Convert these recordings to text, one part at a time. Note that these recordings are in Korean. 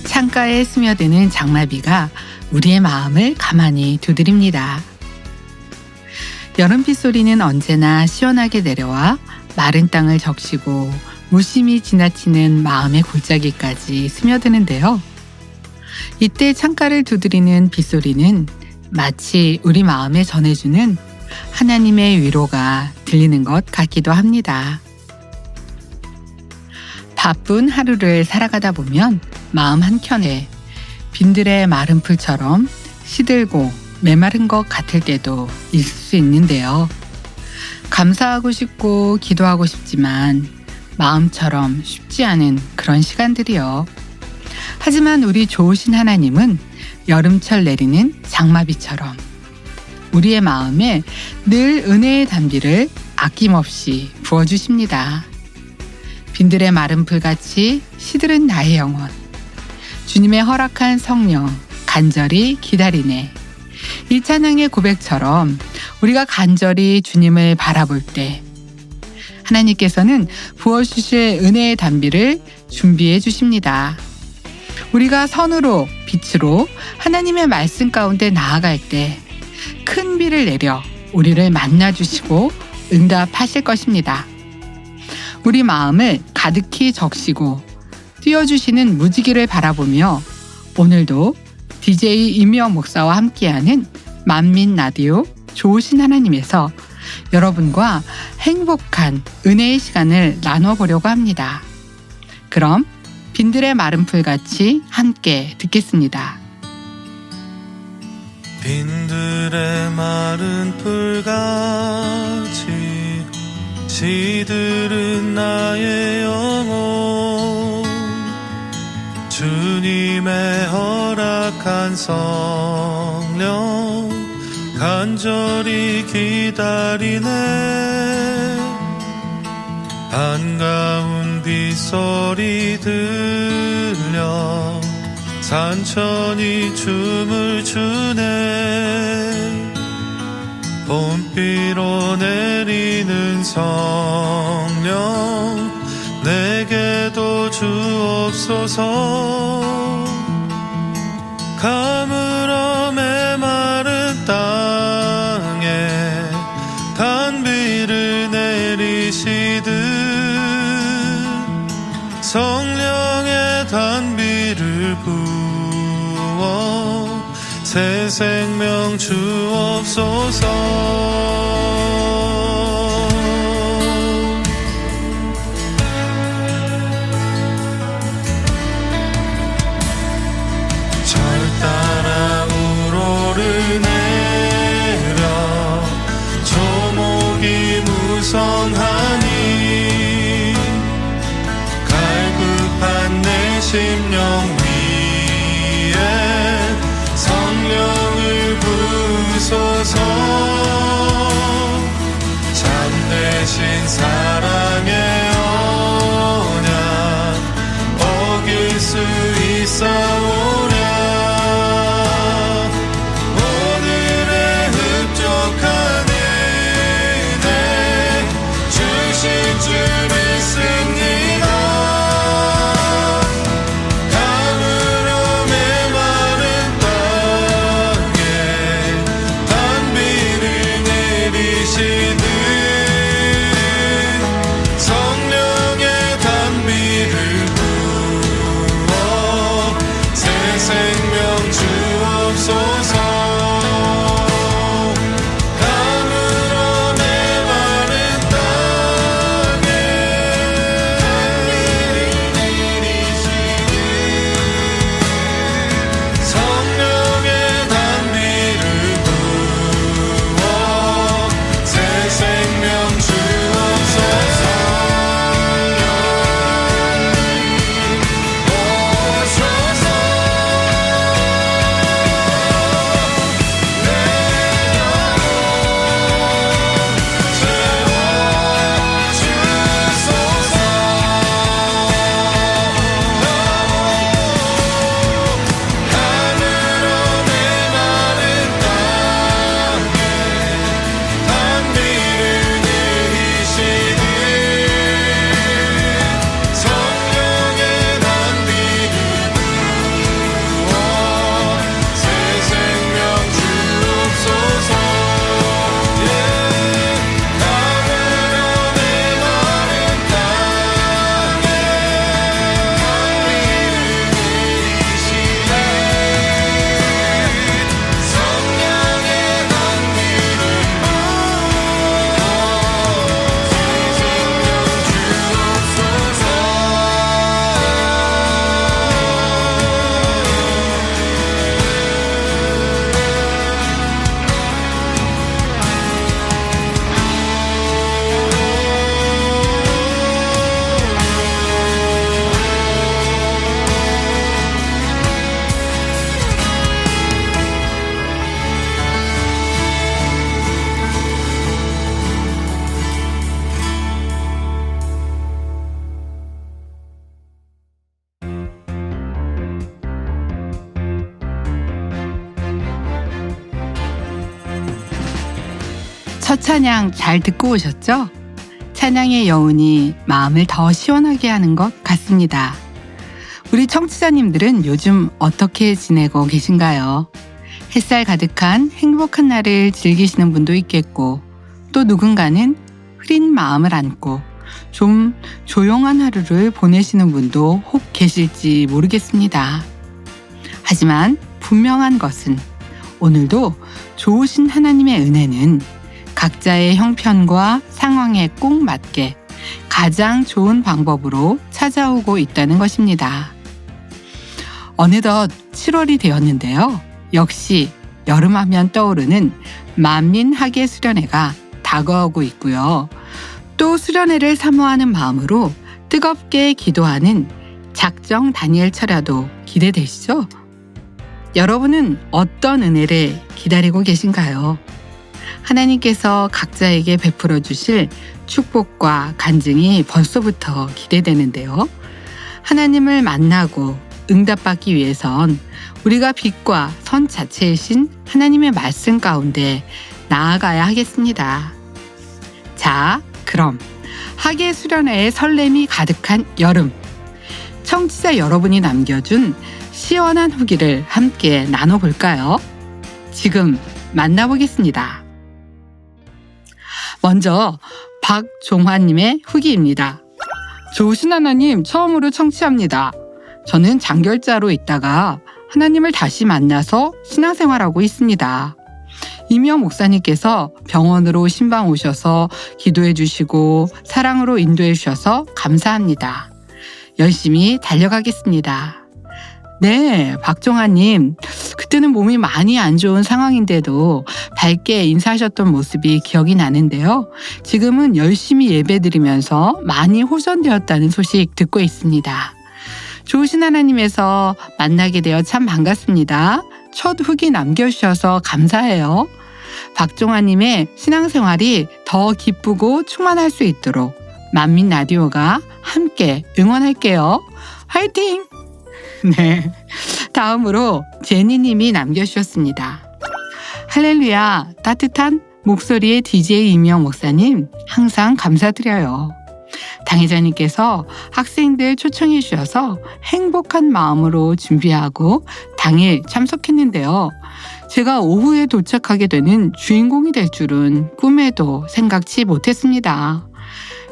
창가에 스며드는 장마비가 우리의 마음을 가만히 두드립니다. 여름 빗소리는 언제나 시원하게 내려와 마른 땅을 적시고 무심히 지나치는 마음의 골짜기까지 스며드는데요. 이때 창가를 두드리는 빗소리는 마치 우리 마음에 전해주는 하나님의 위로가 들리는 것 같기도 합니다. 바쁜 하루를 살아가다 보면 마음 한켠에 빈들의 마른 풀처럼 시들고 메마른 것 같을 때도 있을 수 있는데요. 감사하고 싶고 기도하고 싶지만 마음처럼 쉽지 않은 그런 시간들이요. 하지만 우리 좋으신 하나님은 여름철 내리는 장마비처럼 우리의 마음에 늘 은혜의 단비를 아낌없이 부어주십니다. 빈들의 마른 풀같이 시들은 나의 영혼, 주님의 허락한 성령 간절히 기다리네. 이 찬양의 고백처럼 우리가 간절히 주님을 바라볼 때 하나님께서는 부어주실 은혜의 단비를 준비해 주십니다. 우리가 선으로 빛으로 하나님의 말씀 가운데 나아갈 때 큰 비를 내려 우리를 만나주시고 응답하실 것입니다. 우리 마음을 가득히 적시고 띄워주시는 무지개를 바라보며 오늘도 DJ 임미영 목사와 함께하는 만민 라디오 좋으신 하나님에서 여러분과 행복한 은혜의 시간을 나눠보려고 합니다. 그럼 빈들의 마른 풀같이 함께 듣겠습니다. 빈들의 마른 풀같이 시들은 나의 영혼, 주님의 허락한 성령 간절히 기다리네. 반가운 빗소리 들려 산천이 춤을 추네. 봄비로 내리는 성령 내게도 주옵소서. 가물어 메마른 땅에 단비를 내리시듯 성령의 단비를 부어 새 생명 주옵소서. 절 따라 우러를 내려 조목이 무성하니 갈급한 내 심령 위에 성령을 부소서. 참되신 사랑의 언약 어길 수 있사오랴. 오늘의 흡족한 은혜 주실 줄 믿습니다. 가물어 메마른 땅에 단비를 내리시듯 성령의 단비를 부어 첫 찬양 잘 듣고 오셨죠? 찬양의 여운이 마음을 더 시원하게 하는 것 같습니다. 우리 청취자님들은 요즘 어떻게 지내고 계신가요? 햇살 가득한 행복한 날을 즐기시는 분도 있겠고, 또 누군가는 흐린 마음을 안고 좀 조용한 하루를 보내시는 분도 혹 계실지 모르겠습니다. 하지만 분명한 것은 오늘도 좋으신 하나님의 은혜는 각자의 형편과 상황에 꼭 맞게 가장 좋은 방법으로 찾아오고 있다는 것입니다. 어느덧 7월이 되었는데요. 역시 여름하면 떠오르는 만민학예 수련회가 다가오고 있고요. 또 수련회를 사모하는 마음으로 뜨겁게 기도하는 작정 다니엘 철야도 기대되시죠? 여러분은 어떤 은혜를 기다리고 계신가요? 하나님께서 각자에게 베풀어 주실 축복과 간증이 벌써부터 기대되는데요. 하나님을 만나고 응답받기 위해선 우리가 빛과 선 자체이신 하나님의 말씀 가운데 나아가야 하겠습니다. 자, 그럼 학예 수련회의 설렘이 가득한 여름, 청취자 여러분이 남겨준 시원한 후기를 함께 나눠볼까요? 지금 만나보겠습니다. 먼저 박종환님의 후기입니다. 좋으신 하나님, 처음으로 청취합니다. 저는 장결자로 있다가 하나님을 다시 만나서 신앙생활하고 있습니다. 이명 목사님께서 병원으로 신방 오셔서 기도해 주시고 사랑으로 인도해 주셔서 감사합니다. 열심히 달려가겠습니다. 네, 박종환님, 그때는 몸이 많이 안 좋은 상황인데도 밝게 인사하셨던 모습이 기억이 나는데요. 지금은 열심히 예배드리면서 많이 호전되었다는 소식 듣고 있습니다. 좋으신 하나님에서 만나게 되어 참 반갑습니다. 첫 후기 남겨주셔서 감사해요. 박종환님의 신앙생활이 더 기쁘고 충만할 수 있도록 만민 라디오가 함께 응원할게요. 화이팅! 네, 다음으로 제니님이 남겨주셨습니다. 할렐루야, 따뜻한 목소리의 DJ 이명 목사님 항상 감사드려요. 당회자님께서 학생들 초청해 주셔서 행복한 마음으로 준비하고 당일 참석했는데요. 제가 오후에 도착하게 되는 주인공이 될 줄은 꿈에도 생각지 못했습니다.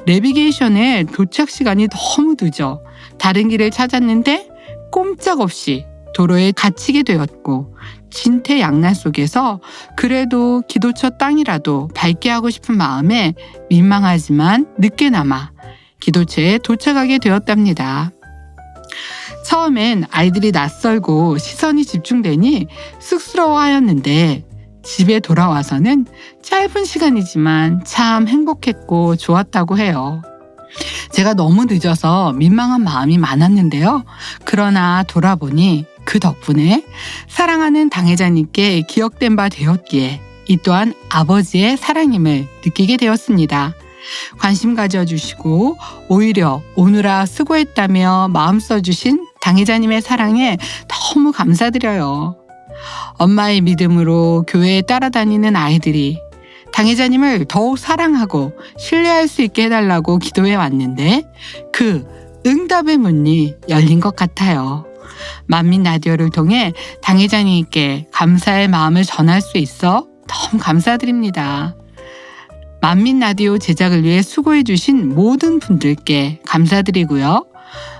내비게이션에 도착 시간이 너무 늦어 다른 길을 찾았는데 꼼짝없이 도로에 갇히게 되었고, 진퇴양난 속에서 그래도 기도처 땅이라도 밟게 하고 싶은 마음에 민망하지만 늦게나마 기도처에 도착하게 되었답니다. 처음엔 아이들이 낯설고 시선이 집중되니 쑥스러워하였는데 집에 돌아와서는 짧은 시간이지만 참 행복했고 좋았다고 해요. 제가 너무 늦어서 민망한 마음이 많았는데요. 그러나 돌아보니 그 덕분에 사랑하는 당회자님께 기억된 바 되었기에 이 또한 아버지의 사랑임을 느끼게 되었습니다. 관심 가져주시고 오히려 오느라 수고했다며 마음 써주신 당회자님의 사랑에 너무 감사드려요. 엄마의 믿음으로 교회에 따라다니는 아이들이 당회자님을 더욱 사랑하고 신뢰할 수 있게 해달라고 기도해 왔는데 그 응답의 문이 열린 것 같아요. 만민 라디오를 통해 당회자님께 감사의 마음을 전할 수 있어 너무 감사드립니다. 만민 라디오 제작을 위해 수고해 주신 모든 분들께 감사드리고요.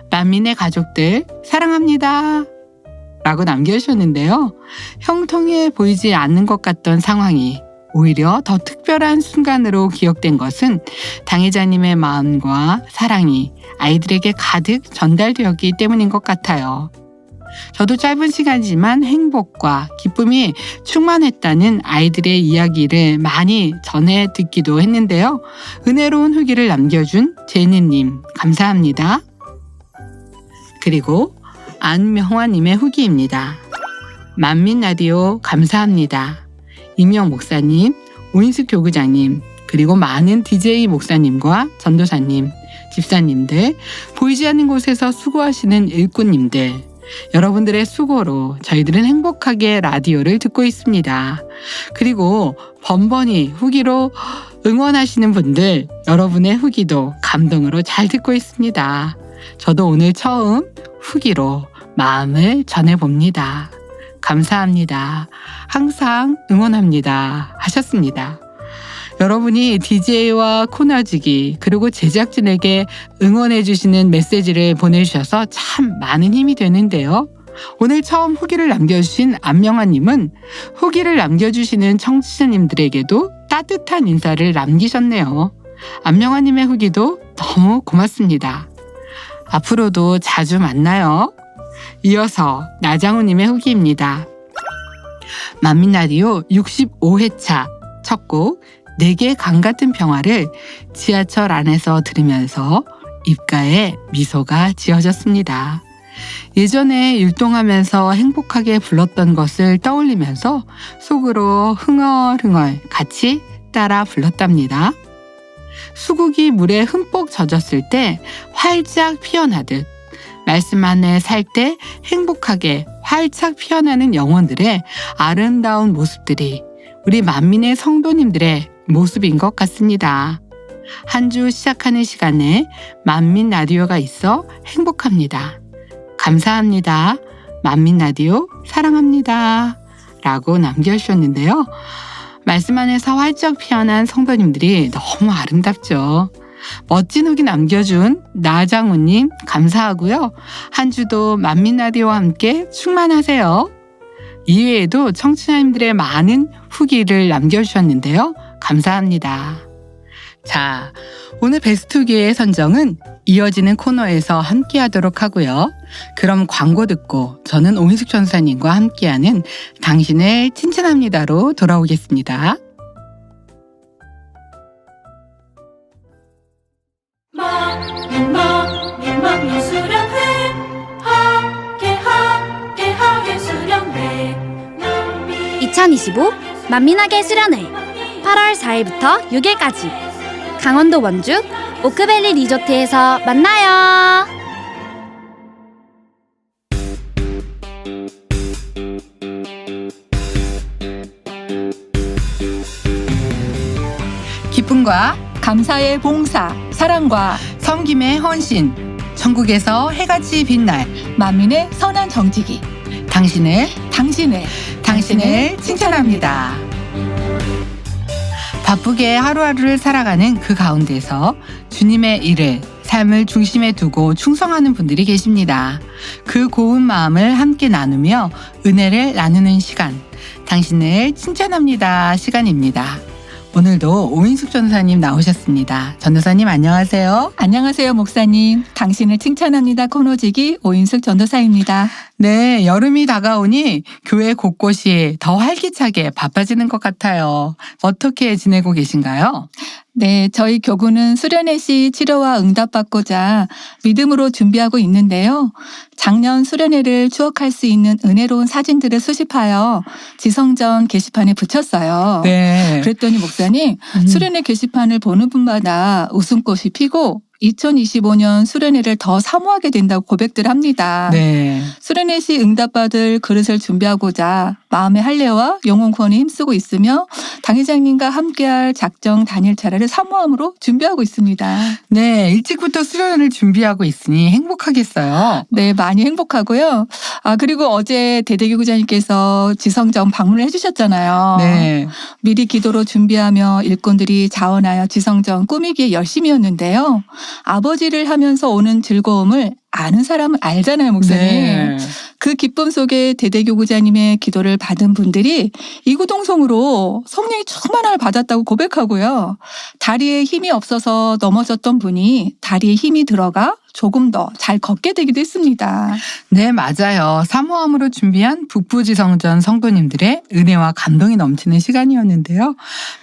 만민의 가족들 사랑합니다. 라고 남겨주셨는데요. 형통해 보이지 않는 것 같던 상황이 오히려 더 특별한 순간으로 기억된 것은 당회자님의 마음과 사랑이 아이들에게 가득 전달되었기 때문인 것 같아요. 저도 짧은 시간이지만 행복과 기쁨이 충만했다는 아이들의 이야기를 많이 전해 듣기도 했는데요. 은혜로운 후기를 남겨준 제니님 감사합니다. 그리고 안명화님의 후기입니다. 만민 라디오 감사합니다. 이명 목사님, 오인숙 교구장님, 그리고 많은 DJ 목사님과 전도사님, 집사님들, 보이지 않는 곳에서 수고하시는 일꾼님들, 여러분들의 수고로 저희들은 행복하게 라디오를 듣고 있습니다. 그리고 번번이 후기로 응원하시는 분들, 여러분의 후기도 감동으로 잘 듣고 있습니다. 저도 오늘 처음 후기로 마음을 전해봅니다. 감사합니다. 항상 응원합니다. 하셨습니다. 여러분이 DJ와 코너지기 그리고 제작진에게 응원해주시는 메시지를 보내주셔서 참 많은 힘이 되는데요. 오늘 처음 후기를 남겨주신 안명아님은 후기를 남겨주시는 청취자님들에게도 따뜻한 인사를 남기셨네요. 안명아님의 후기도 너무 고맙습니다. 앞으로도 자주 만나요. 이어서 나장우님의 후기입니다. 만민라디오 65회차 첫 곡 내게 강 같은 평화를 지하철 안에서 들으면서 입가에 미소가 지어졌습니다. 예전에 율동하면서 행복하게 불렀던 것을 떠올리면서 속으로 흥얼흥얼 같이 따라 불렀답니다. 수국이 물에 흠뻑 젖었을 때 활짝 피어나듯 말씀 안에 살 때 행복하게 활짝 피어나는 영혼들의 아름다운 모습들이 우리 만민의 성도님들의 모습인 것 같습니다. 한 주 시작하는 시간에 만민 라디오가 있어 행복합니다. 감사합니다. 만민 라디오 사랑합니다. 라고 남겨주셨는데요. 말씀 안에서 활짝 피어난 성도님들이 너무 아름답죠. 멋진 후기 남겨준 나장우님 감사하고요. 한 주도 만민 라디오와 함께 충만하세요. 이외에도 청취자님들의 많은 후기를 남겨주셨는데요. 감사합니다. 자, 오늘 베스트 후기의 선정은 이어지는 코너에서 함께 하도록 하고요. 그럼 광고 듣고 저는 오인숙 전사님과 함께하는 당신을 칭찬합니다로 돌아오겠습니다. 만민 수련회 함께 수련회 2025 만민하게 수련회 8월 4일부터 6일까지 강원도 원주 오크밸리 리조트에서 만나요. 기쁨과 감사의 봉사, 사랑과 섬김의 헌신, 천국에서 해같이 빛날 만민의 선한 정직이 당신을 칭찬합니다. 바쁘게 하루하루를 살아가는 그 가운데서 주님의 일을, 삶을 중심에 두고 충성하는 분들이 계십니다. 그 고운 마음을 함께 나누며 은혜를 나누는 시간, 당신을 칭찬합니다 시간입니다. 오늘도 오인숙 전도사님 나오셨습니다. 전도사님 안녕하세요. 안녕하세요 목사님. 당신을 칭찬합니다 코너지기 오인숙 전도사입니다. 네, 여름이 다가오니 교회 곳곳이 더 활기차게 바빠지는 것 같아요. 어떻게 지내고 계신가요? 네, 저희 교구는 수련회 시 치료와 응답받고자 믿음으로 준비하고 있는데요. 작년 수련회를 추억할 수 있는 은혜로운 사진들을 수집하여 지성전 게시판에 붙였어요. 네. 그랬더니 목사님, 수련회 게시판을 보는 분마다 웃음꽃이 피고 2025년 수련회를 더 사모하게 된다고 고백들 합니다. 네. 수련회 시 응답받을 그릇을 준비하고자 마음의 할례와 영혼권에 힘쓰고 있으며 당회장님과 함께할 작정 단일 차례를 사모함으로 준비하고 있습니다. 네, 일찍부터 수련을 준비하고 있으니 행복하겠어요. 네, 많이 행복하고요. 그리고 어제 대대교구장님께서 지성정 방문을 해주셨잖아요. 네. 미리 기도로 준비하며 일꾼들이 자원하여 지성정 꾸미기에 열심이었는데요. 아버지를 하면서 오는 즐거움을 아는 사람은 알잖아요, 목사님. 네. 그 기쁨 속에 대대교구자님의 기도를 받은 분들이 이구동성으로 성령이 충만함을 받았다고 고백하고요. 다리에 힘이 없어서 넘어졌던 분이 다리에 힘이 들어가 조금 더 잘 걷게 되기도 했습니다. 네, 맞아요. 사모함으로 준비한 북부지성전 성도님들의 은혜와 감동이 넘치는 시간이었는데요.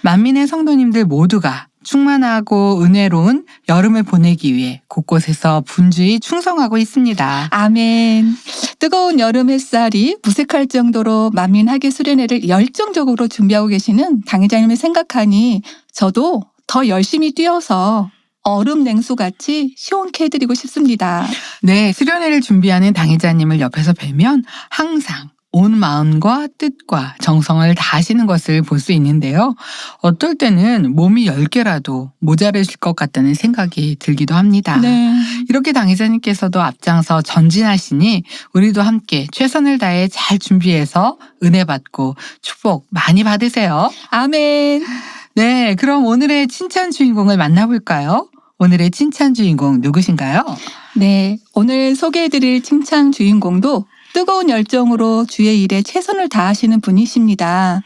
만민의 성도님들 모두가 충만하고 은혜로운 여름을 보내기 위해 곳곳에서 분주히 충성하고 있습니다. 아멘. 뜨거운 여름 햇살이 무색할 정도로 만민하게 수련회를 열정적으로 준비하고 계시는 당회장님을 생각하니 저도 더 열심히 뛰어서 얼음 냉수같이 시원케 해드리고 싶습니다. 네, 수련회를 준비하는 당회자님을 옆에서 뵈면 항상 온 마음과 뜻과 정성을 다하시는 것을 볼 수 있는데요. 어떨 때는 몸이 10개라도 모자르실 것 같다는 생각이 들기도 합니다. 네. 이렇게 당회자님께서도 앞장서 전진하시니 우리도 함께 최선을 다해 잘 준비해서 은혜 받고 축복 많이 받으세요. 아멘. 네, 그럼 오늘의 칭찬 주인공을 만나볼까요? 오늘의 칭찬 주인공 누구신가요? 네, 오늘 소개해드릴 칭찬 주인공도 뜨거운 열정으로 주의 일에 최선을 다하시는 분이십니다.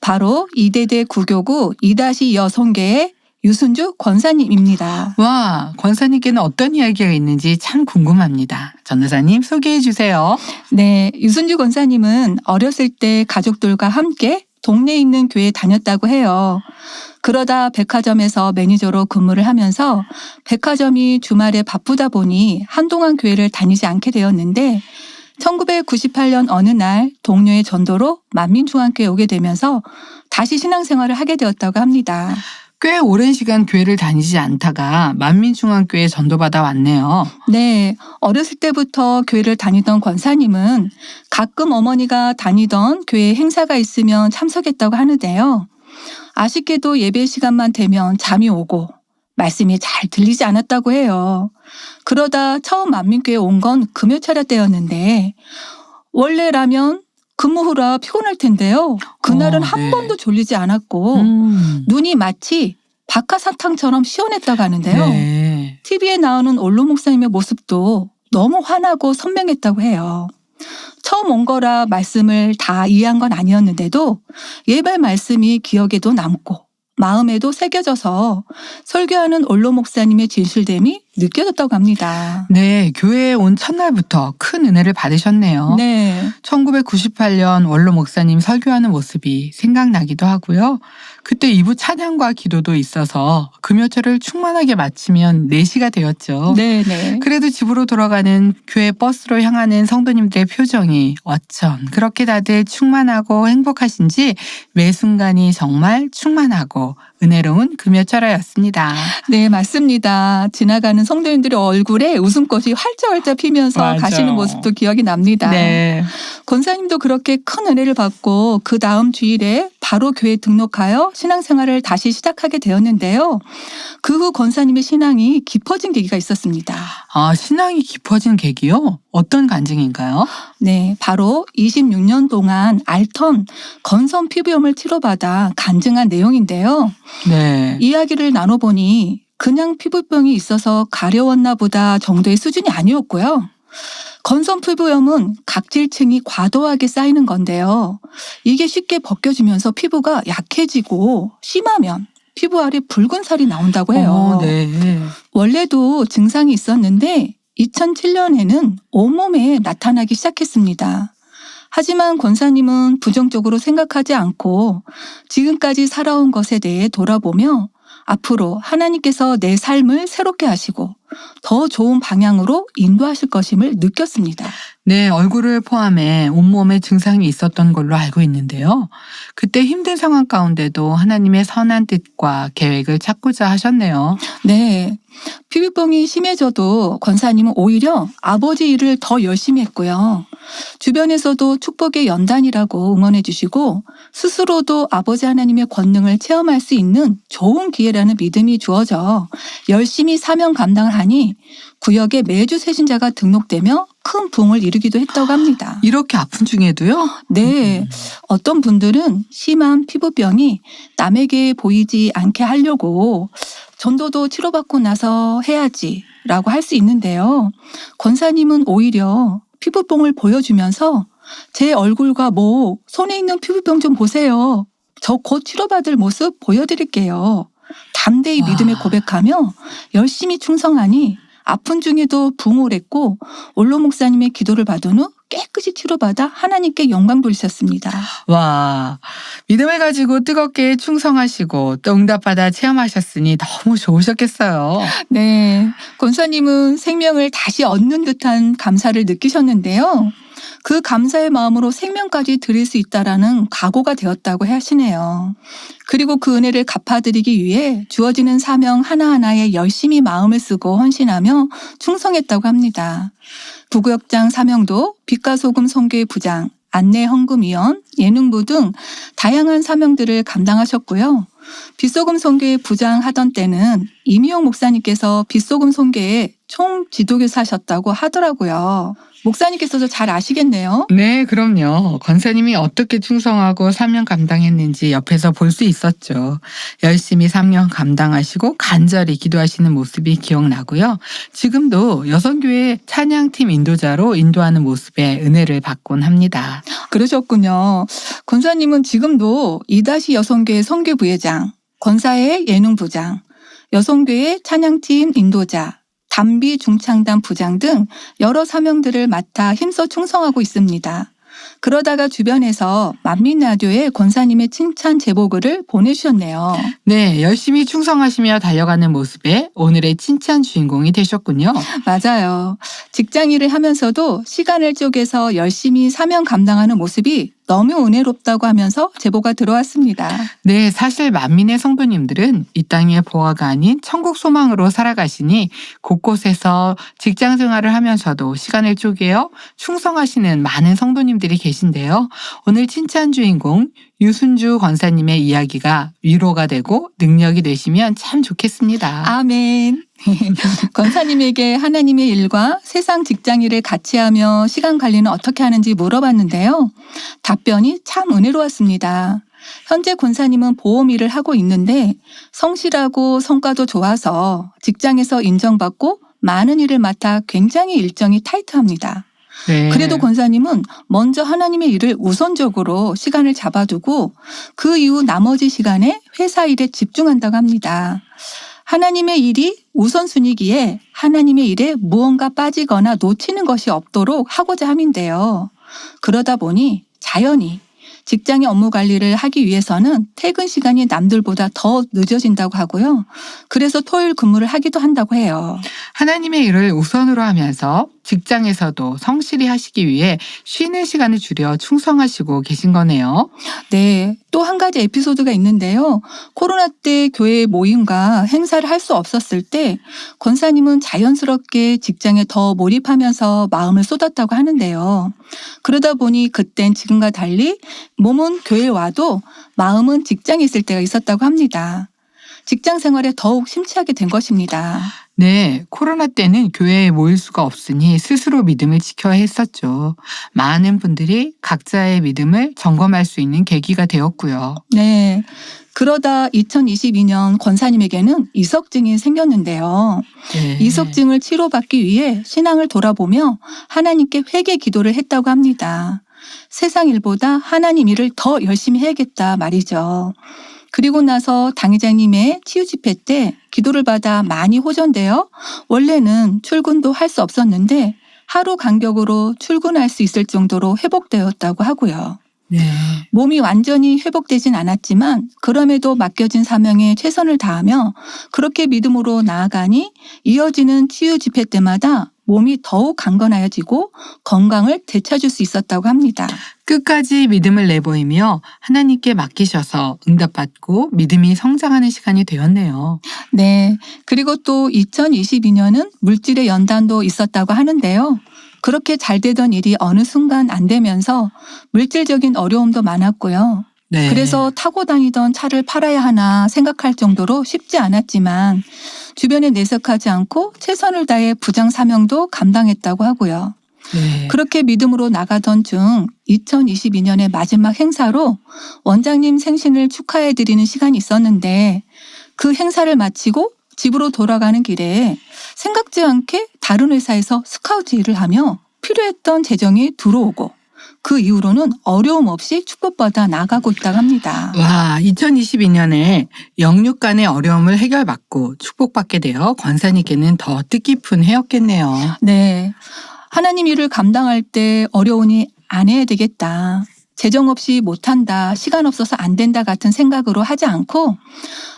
바로 이대대 구교구 2-2 여성계의 유순주 권사님입니다. 와, 권사님께는 어떤 이야기가 있는지 참 궁금합니다. 전도사님 소개해 주세요. 네, 유순주 권사님은 어렸을 때 가족들과 함께 동네에 있는 교회에 다녔다고 해요. 그러다 백화점에서 매니저로 근무를 하면서 백화점이 주말에 바쁘다 보니 한동안 교회를 다니지 않게 되었는데 1998년 어느 날 동료의 전도로 만민중앙교회에 오게 되면서 다시 신앙생활을 하게 되었다고 합니다. 꽤 오랜 시간 교회를 다니지 않다가 만민중앙교회에 전도받아 왔네요. 네, 어렸을 때부터 교회를 다니던 권사님은 가끔 어머니가 다니던 교회 행사가 있으면 참석했다고 하는데요. 아쉽게도 예배 시간만 되면 잠이 오고 말씀이 잘 들리지 않았다고 해요. 그러다 처음 만민교회에 온 건 금요철야 때였는데 원래라면 근무 후라 피곤할 텐데요. 그날은 네. 한 번도 졸리지 않았고 눈이 마치 박하사탕처럼 시원했다고 하는데요. 네. TV에 나오는 올로 목사님의 모습도 너무 환하고 선명했다고 해요. 처음 온 거라 말씀을 다 이해한 건 아니었는데도 예배 말씀이 기억에도 남고 마음에도 새겨져서 설교하는 올로 목사님의 진실됨이 느껴졌다고 합니다. 네, 교회에 온 첫날부터 큰 은혜를 받으셨네요. 네. 1998년 원로 목사님 설교하는 모습이 생각나기도 하고요. 그때 2부 찬양과 기도도 있어서 금요철을 충만하게 마치면 4시가 되었죠. 네네. 그래도 집으로 돌아가는 교회 버스로 향하는 성도님들의 표정이 어쩜 그렇게 다들 충만하고 행복하신지 매 순간이 정말 충만하고 은혜로운 금요철화였습니다. 네, 맞습니다. 지나가는 성도님들의 얼굴에 웃음꽃이 활짝활짝 피면서 맞아. 가시는 모습도 기억이 납니다. 네. 권사님도 그렇게 큰 은혜를 받고 그 다음 주일에 바로 교회에 등록하여 신앙생활을 다시 시작하게 되었는데요. 그 후 권사님의 신앙이 깊어진 계기가 있었습니다. 아, 신앙이 깊어진 계기요? 어떤 간증인가요? 네, 바로 26년 동안 앓던 건선 피부염을 치료받아 간증한 내용인데요. 네. 이야기를 나눠보니 그냥 피부병이 있어서 가려웠나 보다 정도의 수준이 아니었고요. 건선 피부염은 각질층이 과도하게 쌓이는 건데요. 이게 쉽게 벗겨지면서 피부가 약해지고 심하면 피부 아래 붉은 살이 나온다고 해요. 네. 원래도 증상이 있었는데 2007년에는 온몸에 나타나기 시작했습니다. 하지만 권사님은 부정적으로 생각하지 않고 지금까지 살아온 것에 대해 돌아보며 앞으로 하나님께서 내 삶을 새롭게 하시고 더 좋은 방향으로 인도하실 것임을 느꼈습니다. 네, 얼굴을 포함해 온몸에 증상이 있었던 걸로 알고 있는데요. 그때 힘든 상황 가운데도 하나님의 선한 뜻과 계획을 찾고자 하셨네요. 네. 피부병이 심해져도 권사님은 오히려 아버지 일을 더 열심히 했고요. 주변에서도 축복의 연단이라고 응원해 주시고 스스로도 아버지 하나님의 권능을 체험할 수 있는 좋은 기회라는 믿음이 주어져 열심히 사명 감당을 하니 구역에 매주 세신자가 등록되며 큰 부흥을 이루기도 했다고 합니다. 이렇게 아픈 중에도요? 네. 어떤 분들은 심한 피부병이 남에게 보이지 않게 하려고 전도도 치료받고 나서 해야지라고 할 수 있는데요. 권사님은 오히려 피부병을 보여주면서 제 얼굴과 목, 손에 있는 피부병 좀 보세요. 저 곧 치료받을 모습 보여드릴게요. 담대히 와. 믿음에 고백하며 열심히 충성하니 아픈 중에도 부흥을 했고 올로 목사님의 기도를 받은 후 깨끗이 치료받아 하나님께 영광 돌리셨습니다. 와, 믿음을 가지고 뜨겁게 충성하시고 또 응답받아 체험하셨으니 너무 좋으셨겠어요. 네, 권사님은 생명을 다시 얻는 듯한 감사를 느끼셨는데요. 그 감사의 마음으로 생명까지 드릴 수 있다라는 각오가 되었다고 하시네요. 그리고 그 은혜를 갚아드리기 위해 주어지는 사명 하나하나에 열심히 마음을 쓰고 헌신하며 충성했다고 합니다. 부구역장 사명도 빛과 소금 선교회 부장, 안내 헌금위원, 예능부 등 다양한 사명들을 감당하셨고요. 빛소금 선교회 부장 하던 때는 이미용 목사님께서 빛소금 선교회 총 지도교사셨다고 하더라고요. 목사님께서도 잘 아시겠네요. 네, 그럼요. 권사님이 어떻게 충성하고 사명 감당했는지 옆에서 볼 수 있었죠. 열심히 사명 감당하시고 간절히 기도하시는 모습이 기억나고요. 지금도 여성교회 찬양팀 인도자로 인도하는 모습에 은혜를 받곤 합니다. 그러셨군요. 권사님은 지금도 이다시 여성교회 선교부회장, 권사회 예능부장, 여성교회 찬양팀 인도자, 담비 중창단 부장 등 여러 사명들을 맡아 힘써 충성하고 있습니다. 그러다가 주변에서 만민라디오에 권사님의 칭찬 제보글을 보내주셨네요. 네, 열심히 충성하시며 달려가는 모습에 오늘의 칭찬 주인공이 되셨군요. 맞아요. 직장 일을 하면서도 시간을 쪼개서 열심히 사명 감당하는 모습이 너무 은혜롭다고 하면서 제보가 들어왔습니다. 네, 사실 만민의 성도님들은 이 땅의 보화가 아닌 천국 소망으로 살아가시니 곳곳에서 직장 생활을 하면서도 시간을 쪼개어 충성하시는 많은 성도님들이 계신데요. 오늘 칭찬 주인공 유순주 권사님의 이야기가 위로가 되고 능력이 되시면 참 좋겠습니다. 아멘. 권사님에게 하나님의 일과 세상 직장 일을 같이 하며 시간 관리는 어떻게 하는지 물어봤는데요. 답변이 참 은혜로웠습니다. 현재 권사님은 보험 일을 하고 있는데 성실하고 성과도 좋아서 직장에서 인정받고 많은 일을 맡아 굉장히 일정이 타이트합니다. 네. 그래도 권사님은 먼저 하나님의 일을 우선적으로 시간을 잡아두고 그 이후 나머지 시간에 회사 일에 집중한다고 합니다. 하나님의 일이 우선순위기에 하나님의 일에 무언가 빠지거나 놓치는 것이 없도록 하고자 함인데요. 그러다 보니 자연히 직장의 업무 관리를 하기 위해서는 퇴근 시간이 남들보다 더 늦어진다고 하고요. 그래서 토요일 근무를 하기도 한다고 해요. 하나님의 일을 우선으로 하면서 직장에서도 성실히 하시기 위해 쉬는 시간을 줄여 충성하시고 계신 거네요. 네, 또 한 가지 에피소드가 있는데요. 코로나 때 교회 모임과 행사를 할 수 없었을 때 권사님은 자연스럽게 직장에 더 몰입하면서 마음을 쏟았다고 하는데요. 그러다 보니 그땐 지금과 달리 몸은 교회에 와도 마음은 직장에 있을 때가 있었다고 합니다. 직장 생활에 더욱 심취하게 된 것입니다. 네, 코로나 때는 교회에 모일 수가 없으니 스스로 믿음을 지켜야 했었죠. 많은 분들이 각자의 믿음을 점검할 수 있는 계기가 되었고요. 네. 그러다 2022년 권사님에게는 이석증이 생겼는데요. 네. 이석증을 치료받기 위해 신앙을 돌아보며 하나님께 회개 기도를 했다고 합니다. 세상 일보다 하나님 일을 더 열심히 해야겠다 말이죠. 그리고 나서 당회장님의 치유 집회 때 기도를 받아 많이 호전되어 원래는 출근도 할 수 없었는데 하루 간격으로 출근할 수 있을 정도로 회복되었다고 하고요. 네. 몸이 완전히 회복되진 않았지만 그럼에도 맡겨진 사명에 최선을 다하며 그렇게 믿음으로 나아가니 이어지는 치유 집회 때마다 몸이 더욱 강건하여지고 건강을 되찾을 수 있었다고 합니다. 끝까지 믿음을 내보이며 하나님께 맡기셔서 응답받고 믿음이 성장하는 시간이 되었네요. 네. 그리고 또 2022년은 물질의 연단도 있었다고 하는데요. 그렇게 잘 되던 일이 어느 순간 안 되면서 물질적인 어려움도 많았고요. 네. 그래서 타고 다니던 차를 팔아야 하나 생각할 정도로 쉽지 않았지만 주변에 내색하지 않고 최선을 다해 부장 사명도 감당했다고 하고요. 네. 그렇게 믿음으로 나가던 중 2022년의 마지막 행사로 원장님 생신을 축하해 드리는 시간이 있었는데 그 행사를 마치고 집으로 돌아가는 길에 생각지 않게 다른 회사에서 스카우트 일을 하며 필요했던 재정이 들어오고 그 이후로는 어려움 없이 축복받아 나가고 있다고 합니다. 와, 2022년에 영육 간의 어려움을 해결받고 축복받게 되어 권사님께는 더 뜻깊은 해였겠네요. 네. 하나님 일을 감당할 때 어려우니 안 해야 되겠다. 재정 없이 못한다. 시간 없어서 안 된다 같은 생각으로 하지 않고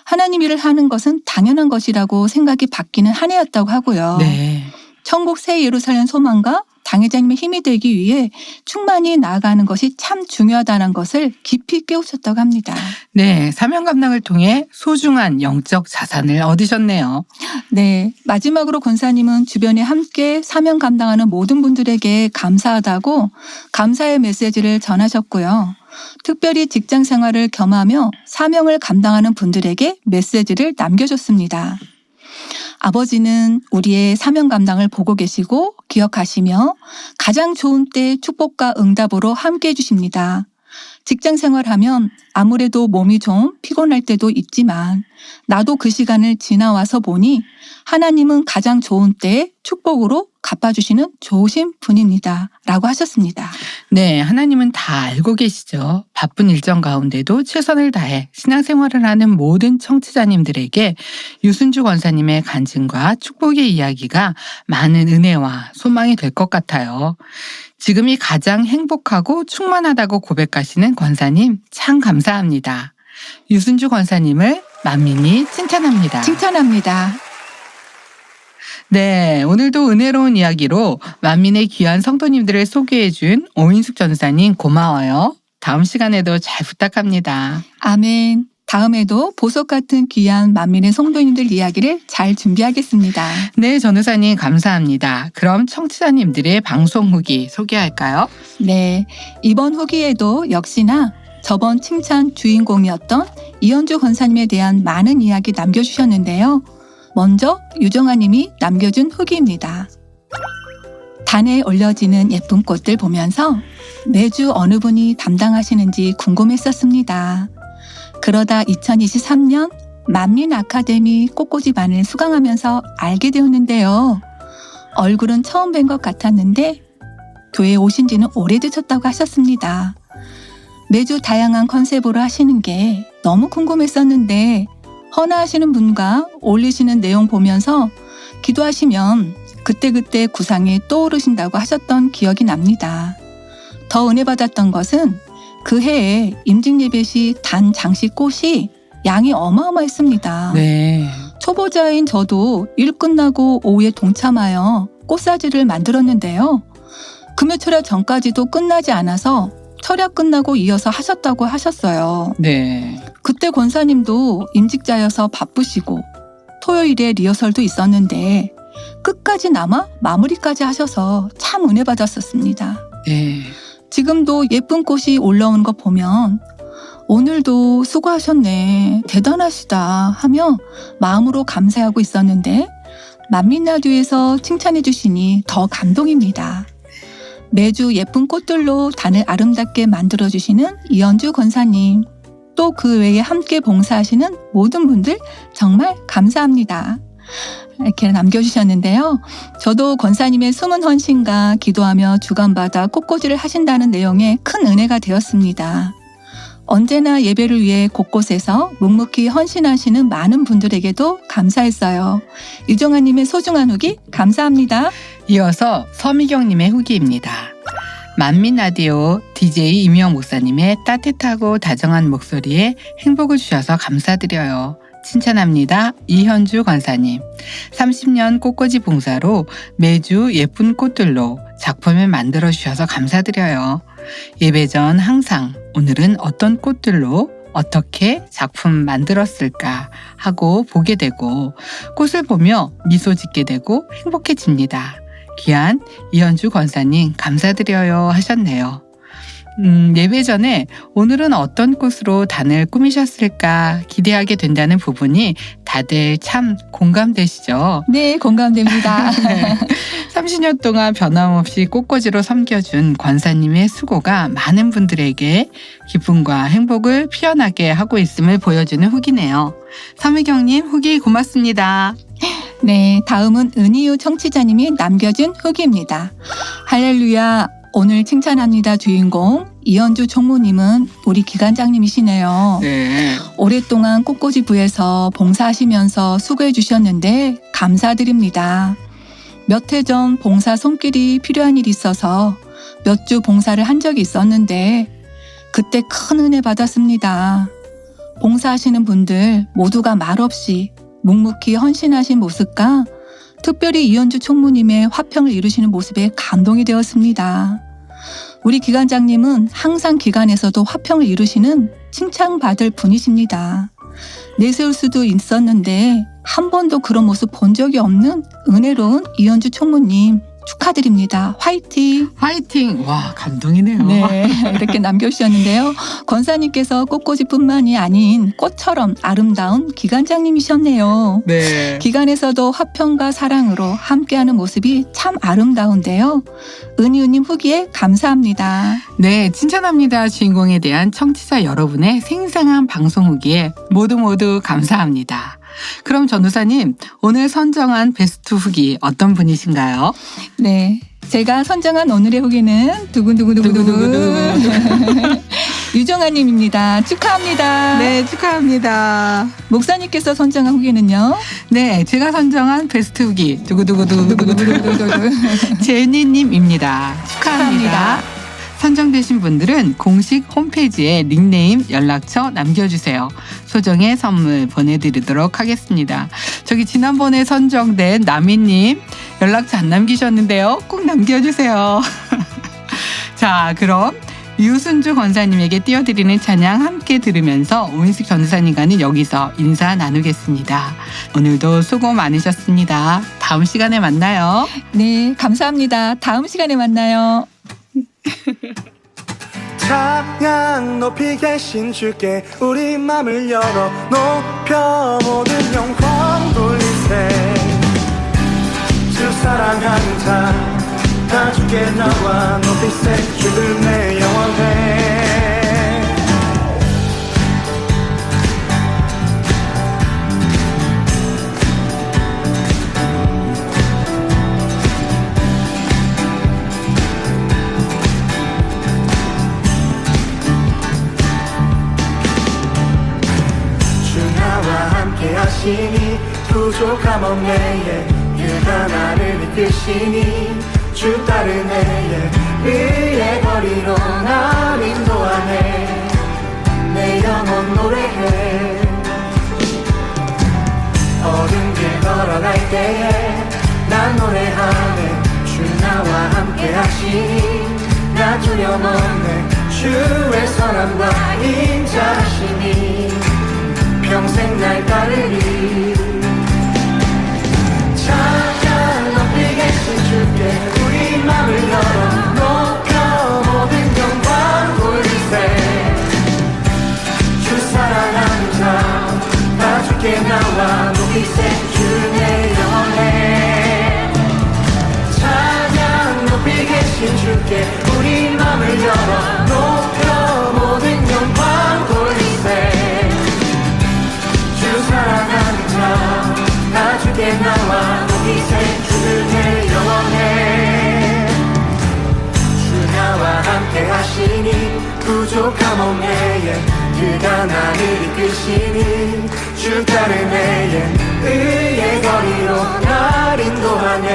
하나님 일을 하는 것은 당연한 것이라고 생각이 바뀌는 한 해였다고 하고요. 네. 천국 새 예루살렘 소망과 당회장님의 힘이 되기 위해 충만히 나아가는 것이 참 중요하다는 것을 깊이 깨우쳤다고 합니다. 네, 사명 감당을 통해 소중한 영적 자산을 얻으셨네요. 네, 마지막으로 권사님은 주변에 함께 사명 감당하는 모든 분들에게 감사하다고 감사의 메시지를 전하셨고요. 특별히 직장 생활을 겸하며 사명을 감당하는 분들에게 메시지를 남겨줬습니다. 아버지는 우리의 사명 감당을 보고 계시고 기억하시며 가장 좋은 때 축복과 응답으로 함께 해주십니다. 직장 생활하면 아무래도 몸이 좀 피곤할 때도 있지만 나도 그 시간을 지나와서 보니 하나님은 가장 좋은 때에 축복으로 갚아주시는 좋으신 분입니다. 라고 하셨습니다. 네, 하나님은 다 알고 계시죠. 바쁜 일정 가운데도 최선을 다해 신앙생활을 하는 모든 청취자님들에게 유순주 권사님의 간증과 축복의 이야기가 많은 은혜와 소망이 될 것 같아요. 지금이 가장 행복하고 충만하다고 고백하시는 권사님 참 감사합니다. 유순주 권사님을 만민이 칭찬합니다. 칭찬합니다. 네, 오늘도 은혜로운 이야기로 만민의 귀한 성도님들을 소개해준 오인숙 전사님 고마워요. 다음 시간에도 잘 부탁합니다. 아멘. 다음에도 보석 같은 귀한 만민의 성도님들 이야기를 잘 준비하겠습니다. 네, 전우사님 감사합니다. 그럼 청취자님들의 방송 후기 소개할까요? 네, 이번 후기에도 역시나 저번 칭찬 주인공이었던 이현주 권사님에 대한 많은 이야기 남겨주셨는데요. 먼저 유정아님이 남겨준 후기입니다. 단에 올려지는 예쁜 꽃들 보면서 매주 어느 분이 담당하시는지 궁금했었습니다. 그러다 2023년 만민 아카데미 꽃꽂이반을 수강하면서 알게 되었는데요. 얼굴은 처음 뵌 것 같았는데 교회에 오신 지는 오래되셨다고 하셨습니다. 매주 다양한 컨셉으로 하시는 게 너무 궁금했었는데 헌화하시는 분과 올리시는 내용 보면서 기도하시면 그때그때 구상이 떠오르신다고 하셨던 기억이 납니다. 더 은혜 받았던 것은 그 해에 임직예배 시 단 장식 꽃이 양이 어마어마했습니다. 네. 초보자인 저도 일 끝나고 오후에 동참하여 꽃사지를 만들었는데요. 금요철야 전까지도 끝나지 않아서 철야 끝나고 이어서 하셨다고 하셨어요. 네. 그때 권사님도 임직자여서 바쁘시고 토요일에 리허설도 있었는데 끝까지 남아 마무리까지 하셔서 참 은혜 받았었습니다. 네. 지금도 예쁜 꽃이 올라오는 거 보면 오늘도 수고하셨네, 대단하시다 하며 마음으로 감사하고 있었는데 만민라디오에서 칭찬해 주시니 더 감동입니다. 매주 예쁜 꽃들로 단을 아름답게 만들어주시는 이현주 권사님, 또 그 외에 함께 봉사하시는 모든 분들 정말 감사합니다. 이렇게 남겨주셨는데요. 저도 권사님의 숨은 헌신과 기도하며 주관받아 꽃꽂이를 하신다는 내용에 큰 은혜가 되었습니다. 언제나 예배를 위해 곳곳에서 묵묵히 헌신하시는 많은 분들에게도 감사했어요. 유정아님의 소중한 후기 감사합니다. 이어서 서미경님의 후기입니다. 만민라디오 DJ 이미영 목사님의 따뜻하고 다정한 목소리에 행복을 주셔서 감사드려요. 칭찬합니다. 이현주 권사님. 30년 꽃꽂이 봉사로 매주 예쁜 꽃들로 작품을 만들어 주셔서 감사드려요. 예배 전 항상 오늘은 어떤 꽃들로 어떻게 작품 만들었을까 하고 보게 되고 꽃을 보며 미소 짓게 되고 행복해집니다. 귀한 이현주 권사님 감사드려요 하셨네요. 예배 전에 오늘은 어떤 꽃으로 단을 꾸미셨을까 기대하게 된다는 부분이 다들 참 공감되시죠? 네, 공감됩니다. 네. 30년 동안 변함없이 꽃꽂이로 섬겨준 권사님의 수고가 많은 분들에게 기쁨과 행복을 피어나게 하고 있음을 보여주는 후기네요. 서미경님 후기 고맙습니다. 네, 다음은 은희유 청취자님이 남겨준 후기입니다. 할렐루야, 오늘 칭찬합니다 주인공 이현주 총무님은 우리 기관장님이시네요. 네. 오랫동안 꽃꽂이 부에서 봉사하시면서 수고해 주셨는데 감사드립니다. 몇 해 전 봉사 손길이 필요한 일이 있어서 몇 주 봉사를 한 적이 있었는데 그때 큰 은혜 받았습니다. 봉사하시는 분들 모두가 말없이 묵묵히 헌신하신 모습과 특별히 이현주 총무님의 화평을 이루시는 모습에 감동이 되었습니다. 우리 기관장님은 항상 기관에서도 화평을 이루시는 칭찬받을 분이십니다. 내세울 수도 있었는데 한 번도 그런 모습 본 적이 없는 은혜로운 이현주 총무님 축하드립니다. 화이팅! 화이팅! 와, 감동이네요. 네, 이렇게 남겨주셨는데요. 권사님께서 꽃꽂이뿐만이 아닌 꽃처럼 아름다운 기관장님이셨네요. 네. 기관에서도 화평과 사랑으로 함께하는 모습이 참 아름다운데요. 은희우님 후기에 감사합니다. 네, 칭찬합니다. 주인공에 대한 청취자 여러분의 생생한 방송 후기에 모두 감사합니다. 그럼 전우사님, 오늘 선정한 베스트 후기 어떤 분이신가요? 네, 제가 선정한 오늘의 후기는 두근두근두근두근 유정아님입니다. 축하합니다. 네, 축하합니다. 목사님께서 선정한 후기는요? 네, 제가 선정한 베스트 후기 두구두구두구두구두구 제니님입니다. 축하합니다. 선정되신 분들은 공식 홈페이지에 닉네임, 연락처 남겨주세요. 소정의 선물 보내드리도록 하겠습니다. 저기 지난번에 선정된 나미님 연락처 안 남기셨는데요. 꼭 남겨주세요. 자, 그럼 유순주 권사님에게 띄워드리는 찬양 함께 들으면서 오인숙 전사님과는 여기서 인사 나누겠습니다. 오늘도 수고 많으셨습니다. 다음 시간에 만나요. 네, 감사합니다. 다음 시간에 만나요. 찬양 높이 계신 주께 우리 맘을 열어 높여 모든 영광 돌리세. 주 사랑하는 자 다 주께 나와 높이세. 주를 내 영원해. 하시니 부족함 없네. 그가 나를 이끄시니 주 따르네. 의의 거리로 날 인도하네. 내 영혼 노래해. 어둠 길 걸어갈 때에 난 노래하네. 주 나와 함께 하시니 나 두려움 없네. 주의 선함과 인자하시니 평생 날 따르리. 찬양 높이 계신 주께 우리 맘을 열어 높여 모든 영광 돌리세. 주 사랑하는 자 다 주께 나와 높이세. 주 내 영혼에. 찬양 높이 계신 주께 우리 맘을 열어 높여 모든 영광 돌리세. 사랑하는 자 다 주께 나와 높이세. 주를 내 영원해. 주 나와 함께 하시니 부족함 없네. 그가 나를 이끄시니 주 따르네. 의의 거리로 날 인도하네.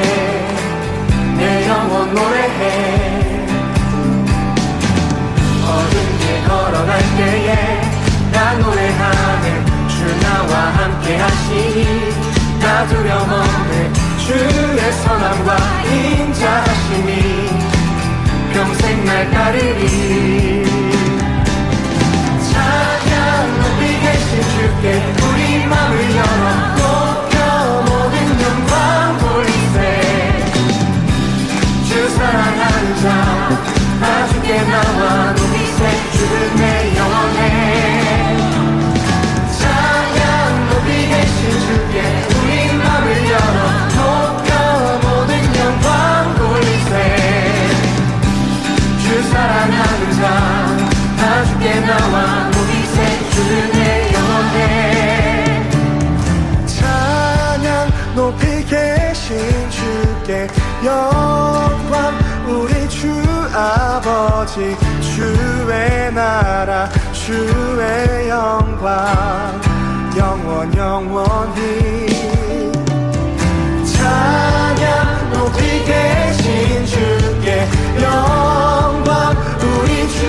내 영혼 노래해. 어둠 길 걸어갈 때에 나 노래하네. 주 나와 함께 하시니 나 두려움 없네. 주의 선함과 인자하시니 평생 날 따르리. 찬양 높이 계신 주께 우리 맘을 열어 높여 모든 영광 돌리세. 주 사랑하는 자 다 주께 나와 높이세. 주를 내 영원해. 주께 우리 맘을 열어 높여 모든 영광 돌리세. 주 사랑하는 자 다 주께 나와 높이세. 주를 내 영원해. 찬양 높이 계신 주께 영광 우리 주 아버지. 주의 나라 주의 영광 영원히. 찬양 높이 계신 주께 영광 우리 주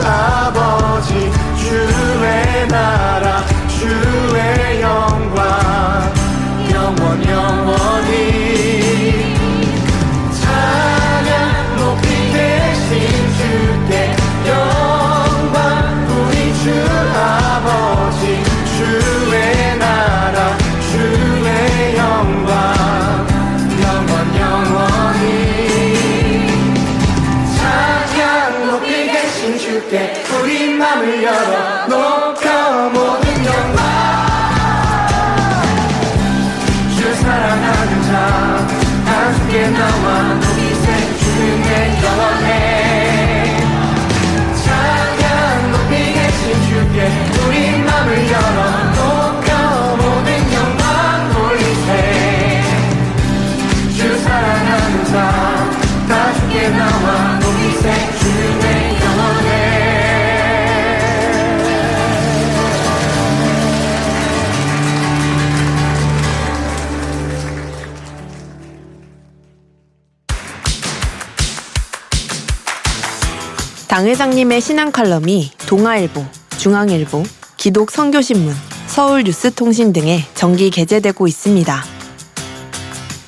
아버지. 주의 나라 주의 영광 영원히. 주께 우리 맘을 열어 높여 모든 영광 주 사랑하는 자 다 주께 나와 높이세 주는 내 영원해 찬양 높이 계신 주께 우리 맘을 열어 높여 모든 영광 돌리세 주 사랑하는 자 다 주께 나와 높이세 주는 내 영원해 당 회장님의 신앙 칼럼이 동아일보, 중앙일보, 기독 선교신문, 서울뉴스통신 등에 정기 게재되고 있습니다.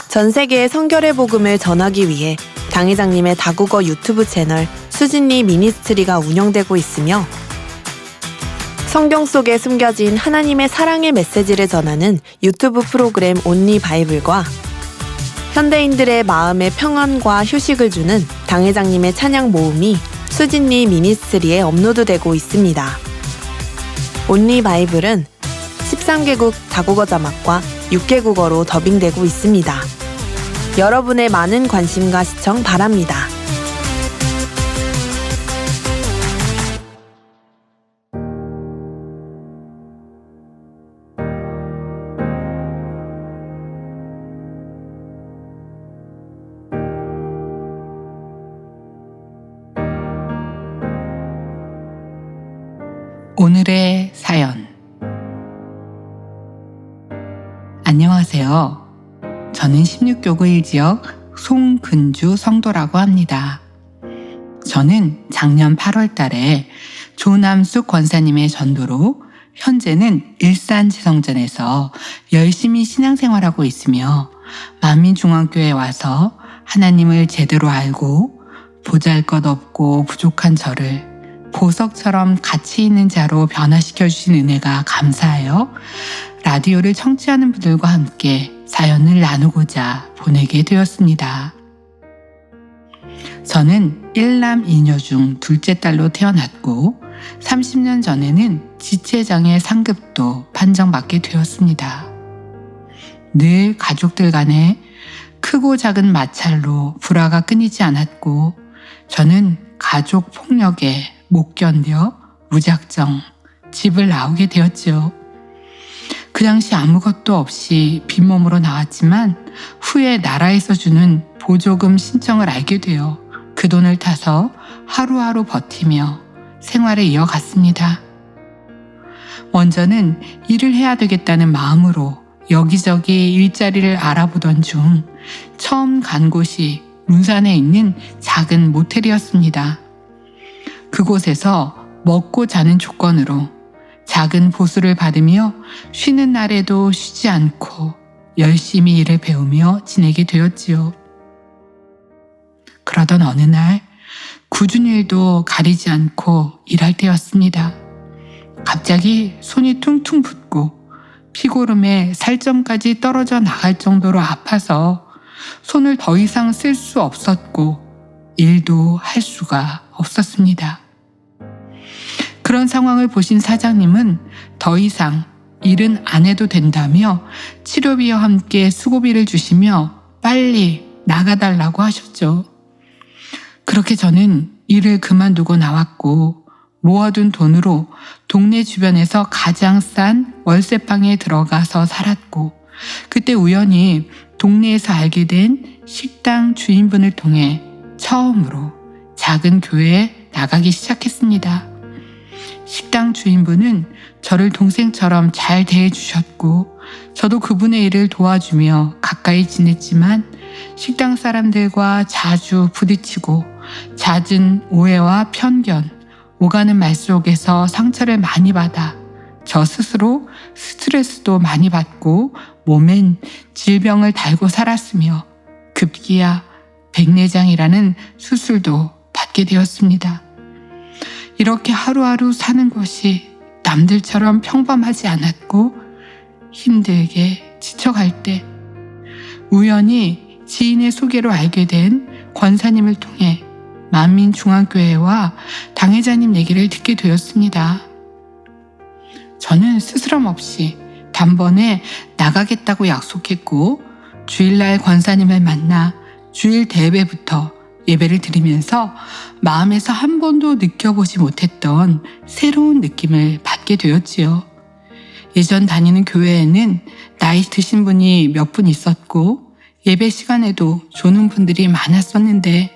전 세계의 성결의 복음을 전하기 위해 당 회장님의 다국어 유튜브 채널 수진리 미니스트리가 운영되고 있으며 성경 속에 숨겨진 하나님의 사랑의 메시지를 전하는 유튜브 프로그램 온리 바이블과 현대인들의 마음의 평안과 휴식을 주는 당 회장님의 찬양 모음이 수진리 미니스트리에 업로드되고 있습니다. 온리 바이블은 13개국 다국어 자막과 6개국어로 더빙되고 있습니다. 여러분의 많은 관심과 시청 바랍니다. 오늘의 사연. 안녕하세요. 저는 16교구 1지역 송근주 성도라고 합니다. 저는 작년 8월 달에 조남숙 권사님의 전도로 현재는 일산지성전에서 열심히 신앙생활하고 있으며 만민중앙교회에 와서 하나님을 제대로 알고 보잘것없고 부족한 저를 보석처럼 가치 있는 자로 변화시켜 주신 은혜가 감사하여 라디오를 청취하는 분들과 함께 사연을 나누고자 보내게 되었습니다. 저는 1남 2녀 중 둘째 딸로 태어났고 30년 전에는 지체장애 상급도 판정받게 되었습니다. 늘 가족들 간에 크고 작은 마찰로 불화가 끊이지 않았고 저는 가족 폭력에 못 견뎌 무작정 집을 나오게 되었죠. 그 당시 아무것도 없이 빈몸으로 나왔지만 후에 나라에서 주는 보조금 신청을 알게 되어 그 돈을 타서 하루하루 버티며 생활을 이어갔습니다. 먼저는 일을 해야 되겠다는 마음으로 여기저기 일자리를 알아보던 중 처음 간 곳이 문산에 있는 작은 모텔이었습니다. 그곳에서 먹고 자는 조건으로 작은 보수를 받으며 쉬는 날에도 쉬지 않고 열심히 일을 배우며 지내게 되었지요. 그러던 어느 날 굳은 일도 가리지 않고 일할 때였습니다. 갑자기 손이 퉁퉁 붓고 피고름에 살점까지 떨어져 나갈 정도로 아파서 손을 더 이상 쓸 수 없었고 일도 할 수가 없었습니다. 그런 상황을 보신 사장님은 더 이상 일은 안 해도 된다며 치료비와 함께 수고비를 주시며 빨리 나가달라고 하셨죠. 그렇게 저는 일을 그만두고 나왔고 모아둔 돈으로 동네 주변에서 가장 싼 월세방에 들어가서 살았고 그때 우연히 동네에서 알게 된 식당 주인분을 통해 처음으로 작은 교회에 나가기 시작했습니다. 식당 주인분은 저를 동생처럼 잘 대해주셨고 저도 그분의 일을 도와주며 가까이 지냈지만 식당 사람들과 자주 부딪히고 잦은 오해와 편견, 오가는 말 속에서 상처를 많이 받아 저 스스로 스트레스도 많이 받고 몸엔 질병을 달고 살았으며 급기야 백내장이라는 수술도 받게 되었습니다. 이렇게 하루하루 사는 것이 남들처럼 평범하지 않았고 힘들게 지쳐갈 때 우연히 지인의 소개로 알게 된 권사님을 통해 만민중앙교회와 당회자님 얘기를 듣게 되었습니다. 저는 스스럼 없이 단번에 나가겠다고 약속했고 주일날 권사님을 만나 주일 대회부터 예배를 드리면서 마음에서 한 번도 느껴보지 못했던 새로운 느낌을 받게 되었지요. 예전 다니는 교회에는 나이 드신 분이 몇 분 있었고 예배 시간에도 조는 분들이 많았었는데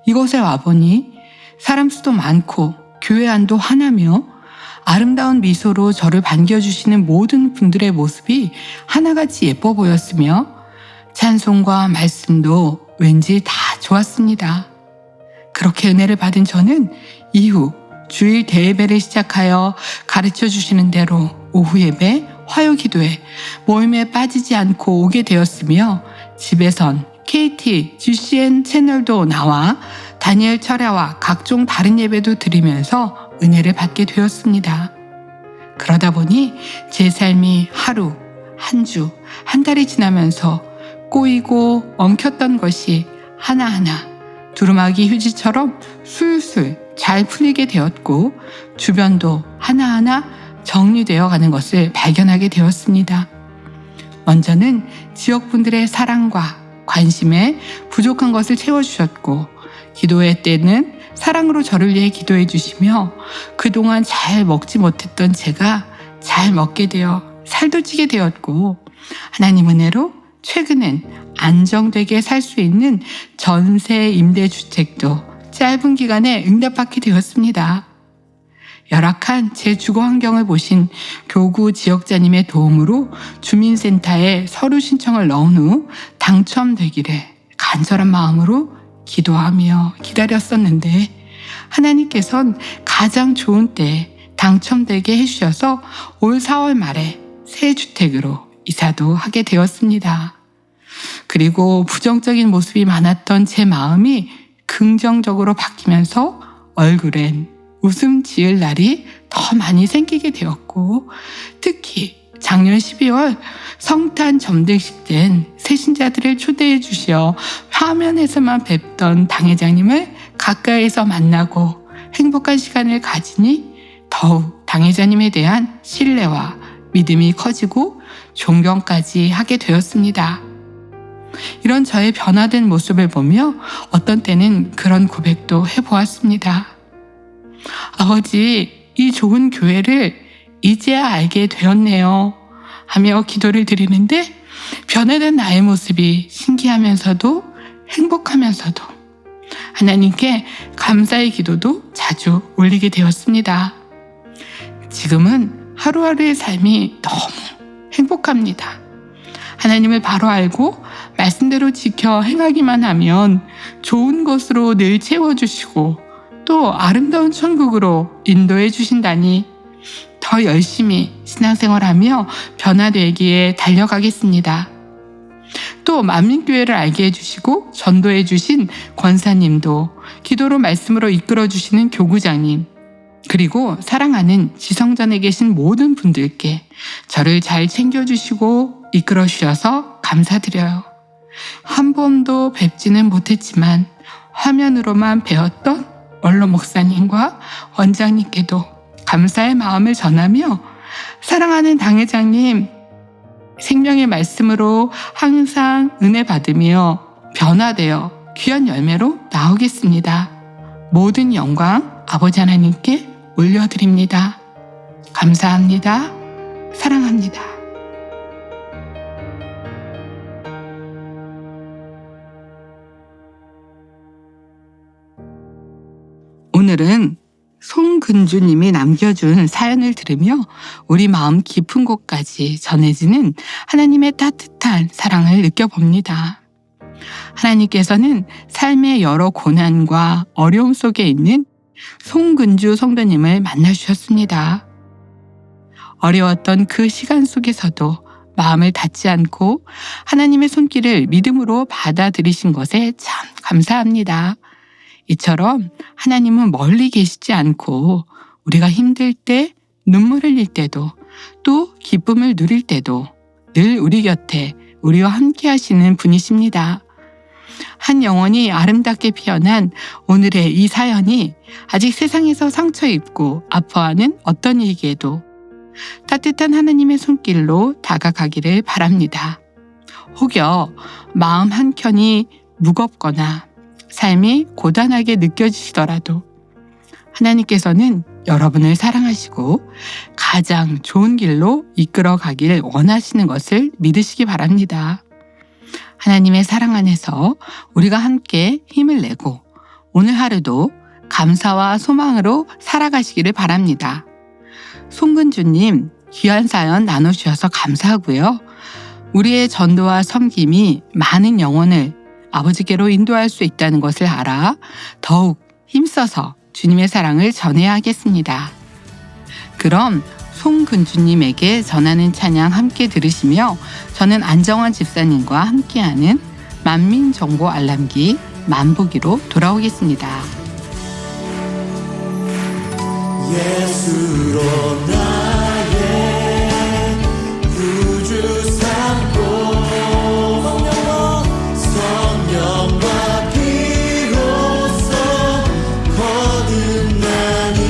이곳에 와보니 사람 수도 많고 교회 안도 하나며 아름다운 미소로 저를 반겨주시는 모든 분들의 모습이 하나같이 예뻐 보였으며 찬송과 말씀도 왠지 다 좋았습니다. 그렇게 은혜를 받은 저는 이후 주일 대예배를 시작하여 가르쳐 주시는 대로 오후 예배, 화요 기도회, 모임에 빠지지 않고 오게 되었으며 집에선 KT, GCN 채널도 나와 다니엘 철야와 각종 다른 예배도 드리면서 은혜를 받게 되었습니다. 그러다 보니 제 삶이 하루, 한 주, 한 달이 지나면서 꼬이고 엉켰던 것이 하나하나 두루마기 휴지처럼 술술 잘 풀리게 되었고 주변도 하나하나 정리되어 가는 것을 발견하게 되었습니다. 먼저는 지역분들의 사랑과 관심에 부족한 것을 채워주셨고 기도회 때는 사랑으로 저를 위해 기도해 주시며 그동안 잘 먹지 못했던 제가 잘 먹게 되어 살도 찌게 되었고 하나님 은혜로 최근엔 안정되게 살 수 있는 전세 임대주택도 짧은 기간에 응답받게 되었습니다. 열악한 제 주거 환경을 보신 교구 지역자님의 도움으로 주민센터에 서류 신청을 넣은 후 당첨되기를 간절한 마음으로 기도하며 기다렸었는데 하나님께서는 가장 좋은 때에 당첨되게 해주셔서 올 4월 말에 새 주택으로 이사도 하게 되었습니다. 그리고 부정적인 모습이 많았던 제 마음이 긍정적으로 바뀌면서 얼굴엔 웃음 지을 날이 더 많이 생기게 되었고 특히 작년 12월 성탄 점등식 땐 새신자들을 초대해 주시어 화면에서만 뵙던 당회장님을 가까이서 만나고 행복한 시간을 가지니 더욱 당회자님에 대한 신뢰와 믿음이 커지고 존경까지 하게 되었습니다. 이런 저의 변화된 모습을 보며 어떤 때는 그런 고백도 해보았습니다. 아버지, 이 좋은 교회를 이제야 알게 되었네요 하며 기도를 드리는데 변화된 나의 모습이 신기하면서도 행복하면서도 하나님께 감사의 기도도 자주 올리게 되었습니다. 지금은 하루하루의 삶이 너무 행복합니다. 하나님을 바로 알고 말씀대로 지켜 행하기만 하면 좋은 것으로 늘 채워주시고 또 아름다운 천국으로 인도해 주신다니 더 열심히 신앙생활하며 변화되기에 달려가겠습니다. 또 만민교회를 알게 해주시고 전도해 주신 권사님도 기도로 말씀으로 이끌어 주시는 교구장님 그리고 사랑하는 지성전에 계신 모든 분들께 저를 잘 챙겨주시고 이끌어 주셔서 감사드려요. 한 번도 뵙지는 못했지만 화면으로만 배웠던 원로 목사님과 원장님께도 감사의 마음을 전하며 사랑하는 당회장님 생명의 말씀으로 항상 은혜 받으며 변화되어 귀한 열매로 나오겠습니다. 모든 영광 아버지 하나님께 올려드립니다. 감사합니다. 사랑합니다. 오늘은 송근주님이 남겨준 사연을 들으며 우리 마음 깊은 곳까지 전해지는 하나님의 따뜻한 사랑을 느껴봅니다. 하나님께서는 삶의 여러 고난과 어려움 속에 있는 송근주 성도님을 만나주셨습니다. 어려웠던 그 시간 속에서도 마음을 닫지 않고 하나님의 손길을 믿음으로 받아들이신 것에 참 감사합니다. 이처럼 하나님은 멀리 계시지 않고 우리가 힘들 때, 눈물 흘릴 때도 또 기쁨을 누릴 때도 늘 우리 곁에 우리와 함께 하시는 분이십니다. 한 영혼이 아름답게 피어난 오늘의 이 사연이 아직 세상에서 상처 입고 아파하는 어떤 이에게도 따뜻한 하나님의 손길로 다가가기를 바랍니다. 혹여 마음 한켠이 무겁거나 삶이 고단하게 느껴지시더라도 하나님께서는 여러분을 사랑하시고 가장 좋은 길로 이끌어 가길 원하시는 것을 믿으시기 바랍니다. 하나님의 사랑 안에서 우리가 함께 힘을 내고 오늘 하루도 감사와 소망으로 살아가시기를 바랍니다. 송근주님, 귀한 사연 나눠주셔서 감사하고요. 우리의 전도와 섬김이 많은 영혼을 아버지께로 인도할 수 있다는 것을 알아 더욱 힘써서 주님의 사랑을 전해야 하겠습니다. 그럼 송근주님에게 전하는 찬양 함께 들으시며 저는 안정환 집사님과 함께하는 만민정보 알람기 만보기로 돌아오겠습니다. 예수로 나의 구주 삼고 성령과 피로써 거듭나니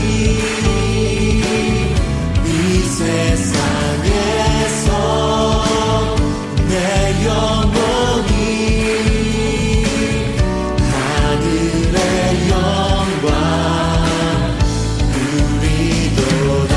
이 세상에서 내 영혼이 하늘의 영광 누리도다.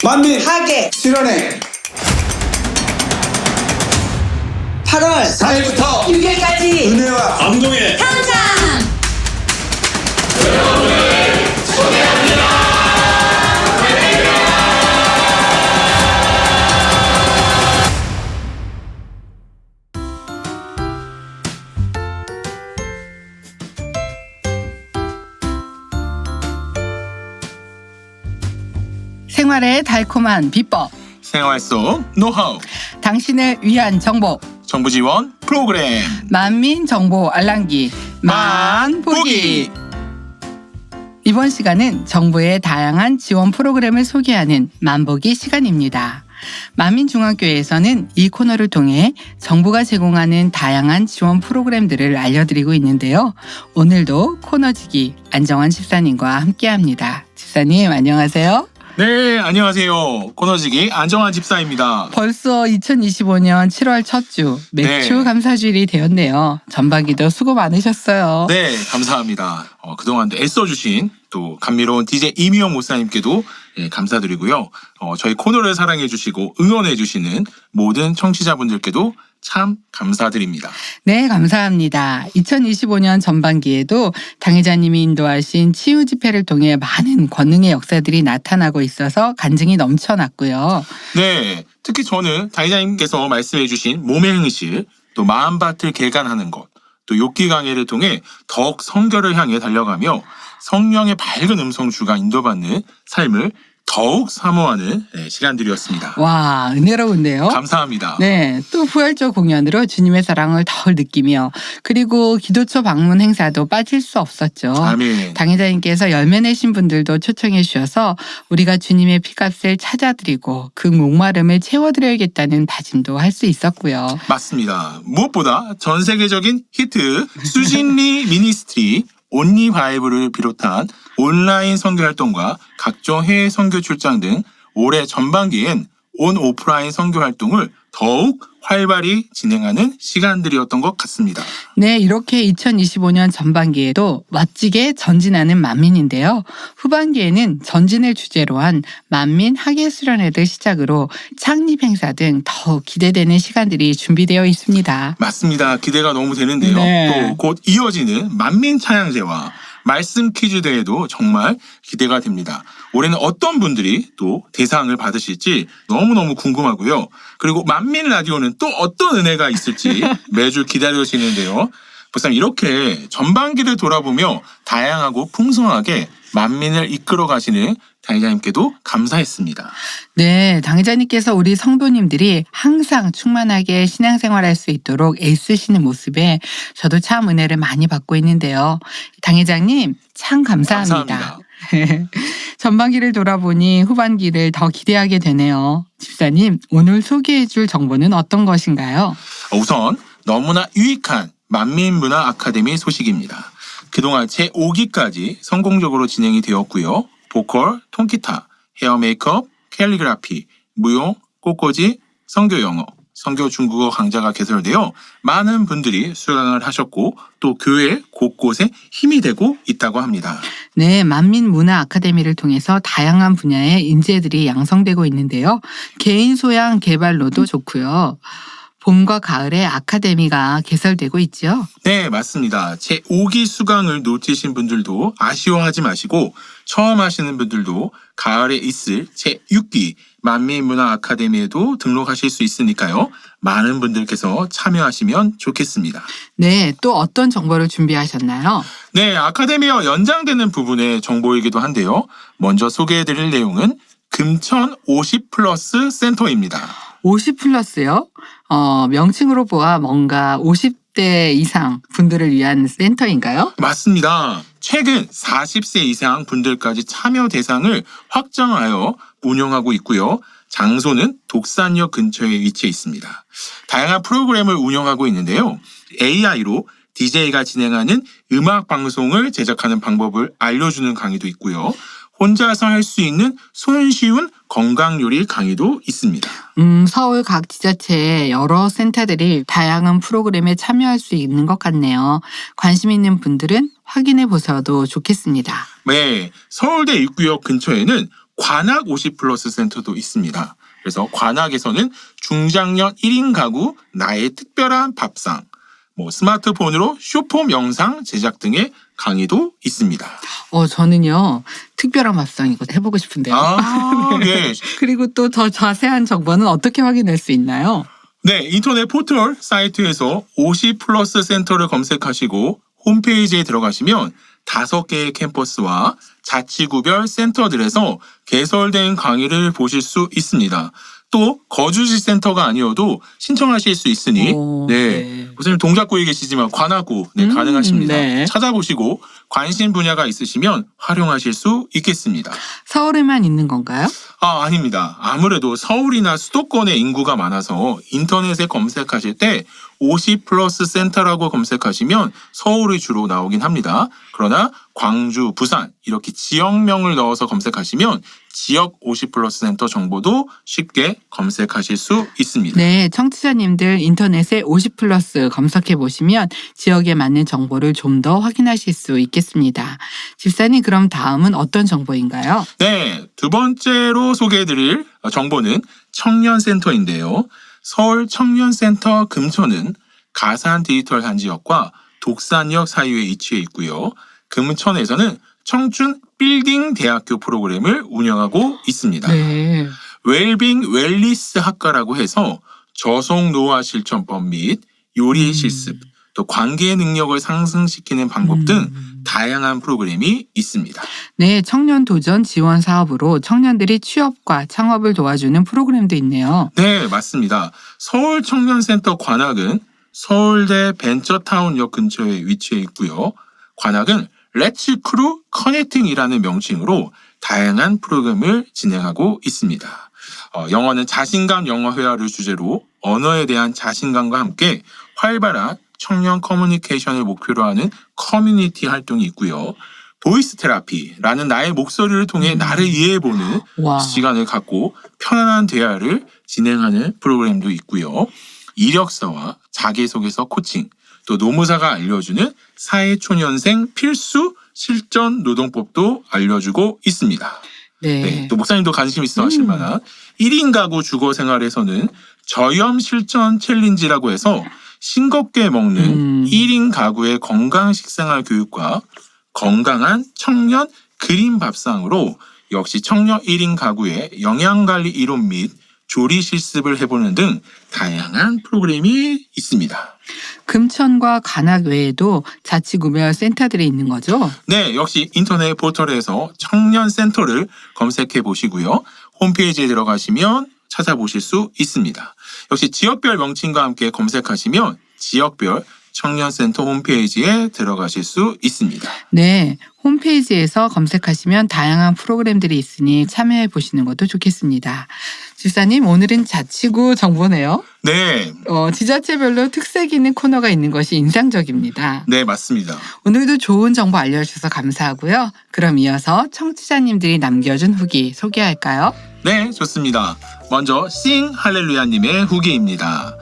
만민 하계 수련회 8월 4일부터 6일까지 은혜와 감동의 현장 생활의 달콤한 비법, 생활 속 노하우, 당신을 위한 정보, 정부 지원 프로그램 만민 정보 알람기 만보기. 이번 시간은 정부의 다양한 지원 프로그램을 소개하는 만보기 시간입니다. 만민중앙교회에서는 이 코너를 통해 정부가 제공하는 다양한 지원 프로그램들을 알려드리고 있는데요. 오늘도 코너지기 안정환 집사님과 함께합니다. 집사님 안녕하세요. 네, 안녕하세요. 코너지기 안정환 집사입니다. 벌써 2025년 7월 첫 주 매추 네. 감사주일이 되었네요. 전반기도 수고 많으셨어요. 네, 감사합니다. 그동안 애써주신 또 감미로운 DJ 이미영 목사님께도 감사드리고요. 저희 코너를 사랑해주시고 응원해주시는 모든 청취자분들께도 참 감사드립니다. 네, 감사합니다. 2025년 전반기에도 당회자님이 인도하신 치유 집회를 통해 많은 권능의 역사들이 나타나고 있어서 간증이 넘쳐났고요. 네, 특히 저는 당회자님께서 말씀해주신 몸의 행실, 또 마음밭을 개간하는 것, 또 욥기 강해를 통해 더욱 성결을 향해 달려가며 성령의 밝은 음성 주가 인도받는 삶을 더욱 사모하는 시간들이었습니다. 와, 은혜로운데요. 감사합니다. 네, 또 부활절 공연으로 주님의 사랑을 더 느끼며 그리고 기도처 방문 행사도 빠질 수 없었죠. 아멘. 당회자님께서 열매내신 분들도 초청해 주셔서 우리가 주님의 피값을 찾아드리고 그 목마름을 채워드려야겠다는 다짐도 할 수 있었고요. 맞습니다. 무엇보다 전 세계적인 히트 수진리 미니스트리 온리 바이블을 비롯한 온라인 선교 활동과 각종 해외 선교 출장 등 올해 전반기엔 온 오프라인 선교 활동을 더욱 활발히 진행하는 시간들이었던 것 같습니다. 네, 이렇게 2025년 전반기에도 멋지게 전진하는 만민인데요. 후반기에는 전진을 주제로 한 만민 학예 수련회를 시작으로 창립 행사 등 더욱 기대되는 시간들이 준비되어 있습니다. 맞습니다. 기대가 너무 되는데요. 네. 또 곧 이어지는 만민 찬양제와 말씀 퀴즈 대회도 정말 기대가 됩니다. 올해는 어떤 분들이 또 대상을 받으실지 너무너무 궁금하고요. 그리고 만민 라디오는 또 어떤 은혜가 있을지 매주 기다려지는데요. 보쌈 이렇게 전반기를 돌아보며 다양하고 풍성하게 만민을 이끌어 가시는 당회자님께도 감사했습니다. 네, 당회자님께서 우리 성도님들이 항상 충만하게 신앙생활할 수 있도록 애쓰시는 모습에 저도 참 은혜를 많이 받고 있는데요. 당회장님 참 감사합니다. 전반기를 돌아보니 후반기를 더 기대하게 되네요. 집사님, 오늘 소개해 줄 정보는 어떤 것인가요? 우선 너무나 유익한 만민문화 아카데미 소식입니다. 그동안 제5기까지 성공적으로 진행이 되었고요. 보컬, 통기타, 헤어 메이크업, 캘리그라피, 무용, 꽃꽂이, 선교 영어, 선교 중국어 강좌가 개설되어 많은 분들이 수강을 하셨고 또 교회 곳곳에 힘이 되고 있다고 합니다. 네, 만민문화 아카데미를 통해서 다양한 분야의 인재들이 양성되고 있는데요. 개인 소양 개발로도 좋고요. 봄과 가을에 아카데미가 개설되고 있죠. 네, 맞습니다. 제5기 수강을 놓치신 분들도 아쉬워하지 마시고 처음 하시는 분들도 가을에 있을 제6기 만민문화 아카데미에도 등록하실 수 있으니까요. 많은 분들께서 참여하시면 좋겠습니다. 네, 또 어떤 정보를 준비하셨나요? 네, 아카데미와 연장되는 부분의 정보이기도 한데요. 먼저 소개해드릴 내용은 금천 50플러스 센터입니다. 50플러스요? 명칭으로 보아 뭔가 50대 이상 분들을 위한 센터인가요? 맞습니다. 최근 40세 이상 분들까지 참여 대상을 확정하여 운영하고 있고요. 장소는 독산역 근처에 위치해 있습니다. 다양한 프로그램을 운영하고 있는데요. AI로 DJ가 진행하는 음악 방송을 제작하는 방법을 알려주는 강의도 있고요. 혼자서 할 수 있는 손쉬운 건강 요리 강의도 있습니다. 서울 각 지자체의 여러 센터들이 다양한 프로그램에 참여할 수 있는 것 같네요. 관심 있는 분들은 확인해 보셔도 좋겠습니다. 네, 서울대 입구역 근처에는 관악 50플러스 센터도 있습니다. 그래서 관악에서는 중장년 1인 가구 나의 특별한 밥상, 스마트폰으로 쇼폼 영상 제작 등의 강의도 있습니다. 저는요, 특별한 밥상 이거 해보고 싶은데요. 네. 그리고 또 더 자세한 정보는 어떻게 확인할 수 있나요? 네, 인터넷 포털 사이트에서 50플러스 센터를 검색하시고 홈페이지에 들어가시면 5개의 캠퍼스와 자치구별 센터들에서 개설된 강의를 보실 수 있습니다. 또 거주지 센터가 아니어도 신청하실 수 있으니 선생님 동작구에 계시지만 관악구 가능하십니다. 네. 찾아보시고 관심 분야가 있으시면 활용하실 수 있겠습니다. 서울에만 있는 건가요? 아닙니다. 아무래도 서울이나 수도권의 인구가 많아서 인터넷에 검색하실 때 50플러스 센터라고 검색하시면 서울이 주로 나오긴 합니다. 그러나 광주, 부산 이렇게 지역명을 넣어서 검색하시면 지역 50플러스 센터 정보도 쉽게 검색하실 수 있습니다. 네, 청취자님들 인터넷에 50플러스 검색해 보시면 지역에 맞는 정보를 좀 더 확인하실 수 있겠습니다. 집사님, 그럼 다음은 어떤 정보인가요? 네, 두 번째로 소개해드릴 정보는 청년센터인데요. 서울 청년센터 금천은 가산 디지털 단지역과 독산역 사이에 위치해 있고요. 금천에서는 청춘 빌딩 대학교 프로그램을 운영하고 있습니다. 네. 웰빙 웰리스 학과라고 해서 저속 노화 실천법 및 요리 실습, 또 관계 능력을 상승시키는 방법 등 다양한 프로그램이 있습니다. 네, 청년 도전 지원 사업으로 청년들이 취업과 창업을 도와주는 프로그램도 있네요. 네, 맞습니다. 서울 청년센터 관악은 서울대 벤처타운역 근처에 위치해 있고요. 관악은 렛츠 크루 커넥팅이라는 명칭으로 다양한 프로그램을 진행하고 있습니다. 영어는 자신감 영어 회화를 주제로 언어에 대한 자신감과 함께 활발한 청년 커뮤니케이션을 목표로 하는 커뮤니티 활동이 있고요. 보이스 테라피라는 나의 목소리를 통해 나를 이해해보는 와. 시간을 갖고 편안한 대화를 진행하는 프로그램도 있고요. 이력서와 자기소개서 코칭, 또 노무사가 알려주는 사회초년생 필수 실전 노동법도 알려주고 있습니다. 네. 또 목사님도 관심 있어 하실 만한 1인 가구 주거 생활에서는 저염 실천 챌린지라고 해서 싱겁게 먹는 1인 가구의 건강 식생활 교육과 건강한 청년 그린 밥상으로 역시 청년 1인 가구의 영양관리 이론 및 조리 실습을 해보는 등 다양한 프로그램이 있습니다. 금천과 관악 외에도 자치구별 센터들이 있는 거죠? 네, 역시 인터넷 포털에서 청년센터를 검색해 보시고요. 홈페이지에 들어가시면 찾아보실 수 있습니다. 역시 지역별 명칭과 함께 검색하시면 지역별 청년센터 홈페이지에 들어가실 수 있습니다. 네, 홈페이지에서 검색하시면 다양한 프로그램들이 있으니 참여해 보시는 것도 좋겠습니다. 집사님, 오늘은 자치구 정보네요. 네, 지자체별로 특색 있는 코너가 있는 것이 인상적입니다. 네, 맞습니다. 오늘도 좋은 정보 알려주셔서 감사하고요. 그럼 이어서 청취자님들이 남겨준 후기 소개할까요? 네, 좋습니다. 먼저 싱 할렐루야님의 후기입니다.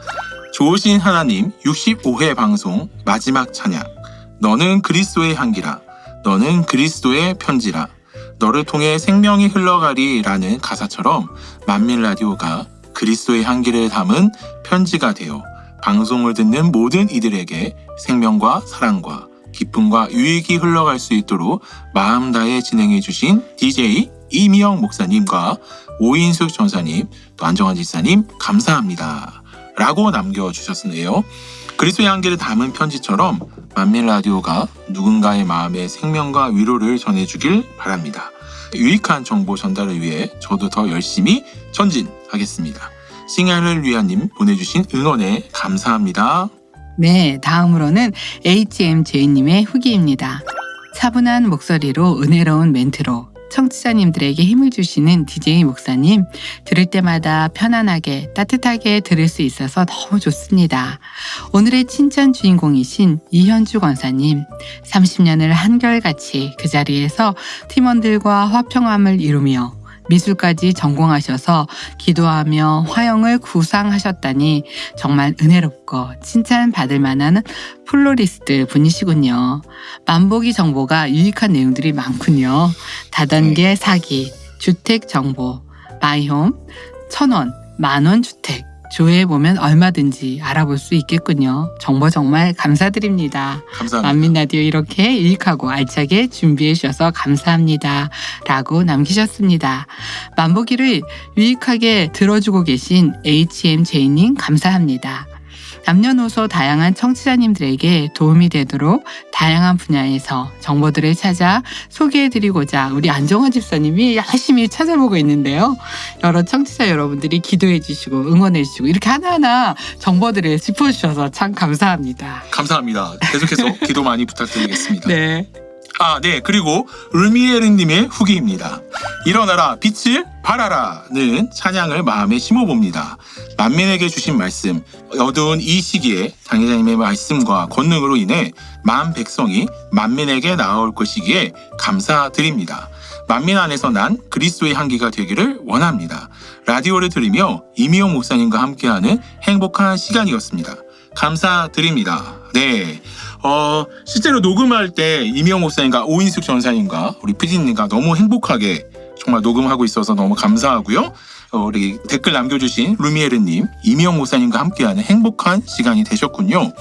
좋으신 하나님 65회 방송 마지막 찬양. 너는 그리스도의 향기라. 너는 그리스도의 편지라. 너를 통해 생명이 흘러가리라는 가사처럼 만민라디오가 그리스도의 향기를 담은 편지가 되어 방송을 듣는 모든 이들에게 생명과 사랑과 기쁨과 유익이 흘러갈 수 있도록 마음 다해 진행해 주신 DJ 이미영 목사님과 오인숙 전사님, 또 안정환 집사님 감사합니다. 라고 남겨주셨네요. 그리스도의 향기를 담은 편지처럼 만민라디오가 누군가의 마음에 생명과 위로를 전해주길 바랍니다. 유익한 정보 전달을 위해 저도 더 열심히 전진하겠습니다. 싱할렐루야님 보내주신 응원에 감사합니다. 네, 다음으로는 HMJ님의 후기입니다. 차분한 목소리로 은혜로운 멘트로 청취자님들에게 힘을 주시는 DJ 목사님, 들을 때마다 편안하게 따뜻하게 들을 수 있어서 너무 좋습니다. 오늘의 칭찬 주인공이신 이현주 권사님, 30년을 한결같이 그 자리에서 팀원들과 화평함을 이루며 미술까지 전공하셔서 기도하며 화영을 구상하셨다니 정말 은혜롭고 칭찬받을 만한 플로리스트 분이시군요. 만보기 정보가 유익한 내용들이 많군요. 다단계 사기, 주택 정보, 마이홈, 1,000원, 만원 주택 조회해보면 얼마든지 알아볼 수 있겠군요. 정보 정말 감사드립니다. 감사합니다. 만민라디오 이렇게 유익하고 알차게 준비해 주셔서 감사합니다. 라고 남기셨습니다. 만보기를 유익하게 들어주고 계신 HMJ님 감사합니다. 남녀노소 다양한 청취자님들에게 도움이 되도록 다양한 분야에서 정보들을 찾아 소개해드리고자 우리 안정환 집사님이 열심히 찾아보고 있는데요. 여러 청취자 여러분들이 기도해 주시고 응원해 주시고 이렇게 하나하나 정보들을 짚어주셔서 참 감사합니다. 감사합니다. 계속해서 기도 많이 부탁드리겠습니다. 네. 네. 그리고 울미에르님의 후기입니다. 일어나라 빛을 발하라는 찬양을 마음에 심어봅니다. 만민에게 주신 말씀, 어두운 이 시기에 당회자님의 말씀과 권능으로 인해 만 백성이 만민에게 나아올 것이기에 감사드립니다. 만민 안에서 난 그리스도의 향기가 되기를 원합니다. 라디오를 들으며 이미영 목사님과 함께하는 행복한 시간이었습니다. 감사드립니다. 네. 실제로 녹음할 때 이미영 목사님과 오인숙 전사님과 우리 PD님과 너무 행복하게 정말 녹음하고 있어서 너무 감사하고요. 우리 댓글 남겨주신 루미에르님, 이미영 목사님과 함께하는 행복한 시간이 되셨군요.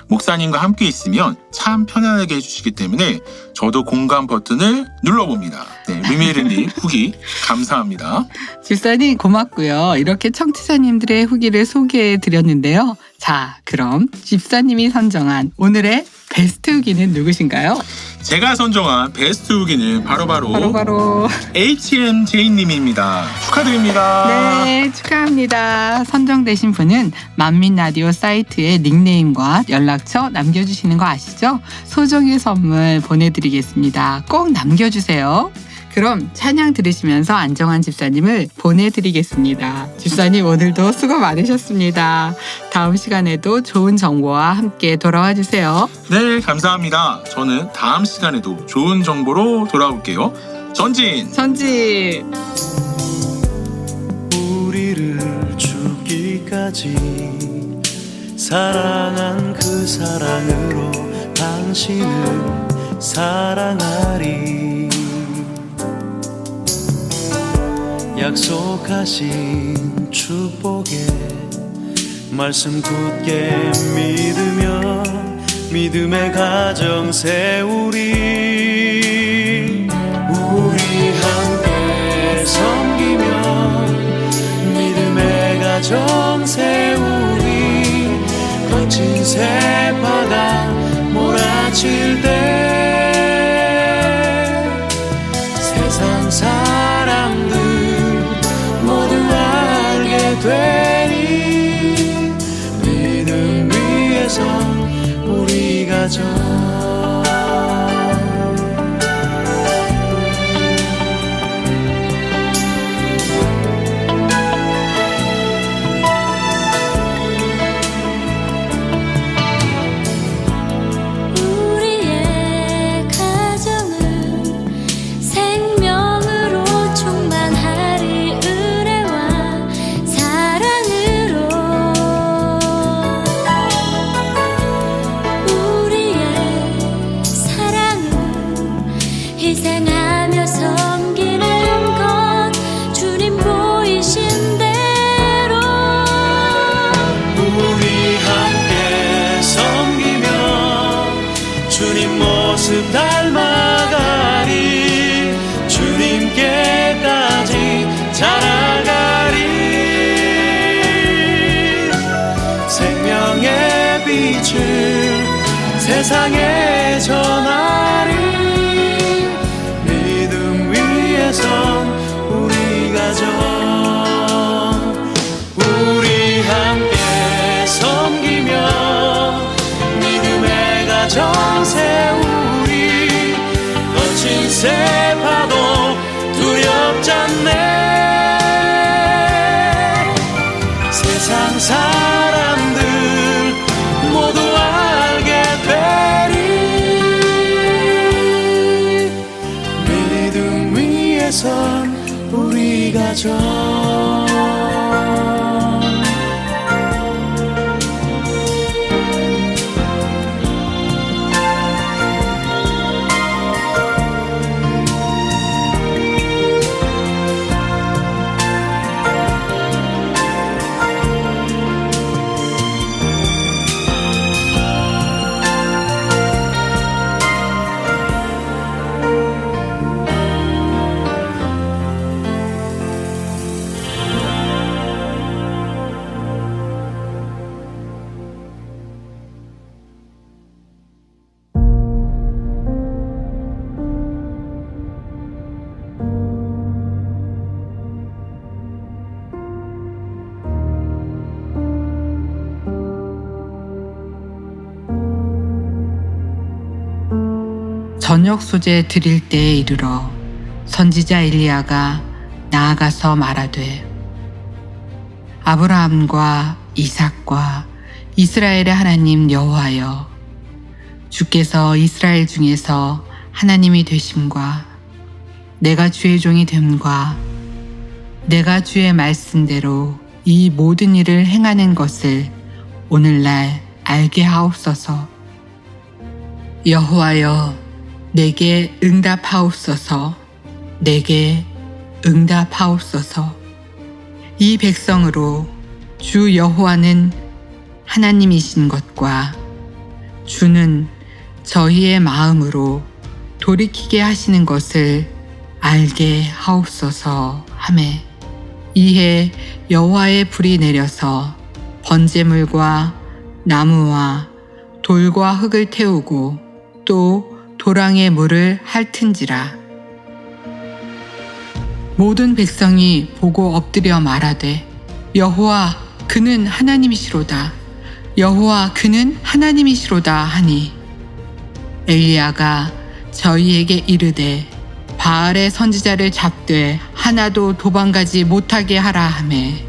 목사님과 함께 있으면 참 편안하게 해주시기 때문에 저도 공감 버튼을 눌러봅니다. 네, 루미에르님 후기 감사합니다. 집사님 고맙고요. 이렇게 청취자님들의 후기를 소개해 드렸는데요. 자, 그럼 집사님이 선정한 오늘의 베스트 후기는 누구신가요? 제가 선정한 베스트 후기는 바로 HMJ님입니다. 축하드립니다. 네, 축하합니다. 선정되신 분은 만민라디오 사이트에 닉네임과 연락처 남겨주시는 거 아시죠? 소정의 선물 보내드리겠습니다. 꼭 남겨주세요. 그럼 찬양 들으시면서 안정환 집사님을 보내드리겠습니다. 집사님 오늘도 수고 많으셨습니다. 다음 시간에도 좋은 정보와 함께 돌아와 주세요. 네, 감사합니다. 저는 다음 시간에도 좋은 정보로 돌아올게요. 전진! 우리를 죽기까지 사랑한 그 사랑으로 당신을 사랑하리. 약속하신 축복에 말씀 굳게 믿으며 믿음의 가정 세우리. 우리 함께 섬기며 믿음의 가정 세우리. 거친 세파가 몰아칠 때 세상 사람들 모두 알게 되리. 믿음 위에서 우리 가정 우리의 가정은 생명으로 충만하리. 은혜와 사랑으로 우리의 사랑은 희생하며 섬기는 것 주님 보이신 대로. 우리 함께 섬기며 주님 모습 닮아가리. 주님께까지 자라가리. 생명의 빛을 세상에 전하리. 믿음 위에선 우리 가정 우리 함께 섬기며 믿음의 가정 세우리. 거친 세파도 두렵지 않네. 세상 사람들 모두 알게 되리. 믿음 위에선 우리 가정 저녁 소재 드릴 때에 이르러 선지자 엘리야가 나아가서 말하되 아브라함과 이삭과 이스라엘의 하나님 여호와여 주께서 이스라엘 중에서 하나님이 되심과 내가 주의 종이 됨과 내가 주의 말씀대로 이 모든 일을 행하는 것을 오늘날 알게 하옵소서. 여호와여 내게 응답하옵소서. 내게 응답하옵소서. 이 백성으로 주 여호와는 하나님이신 것과 주는 저희의 마음으로 돌이키게 하시는 것을 알게 하옵소서 하매 이에 여호와의 불이 내려서 번제물과 나무와 돌과 흙을 태우고 또 도랑의 물을 핥은지라. 모든 백성이 보고 엎드려 말하되 여호와 그는 하나님이시로다. 여호와 그는 하나님이시로다 하니 엘리야가 저희에게 이르되 바알의 선지자를 잡되 하나도 도망가지 못하게 하라 하매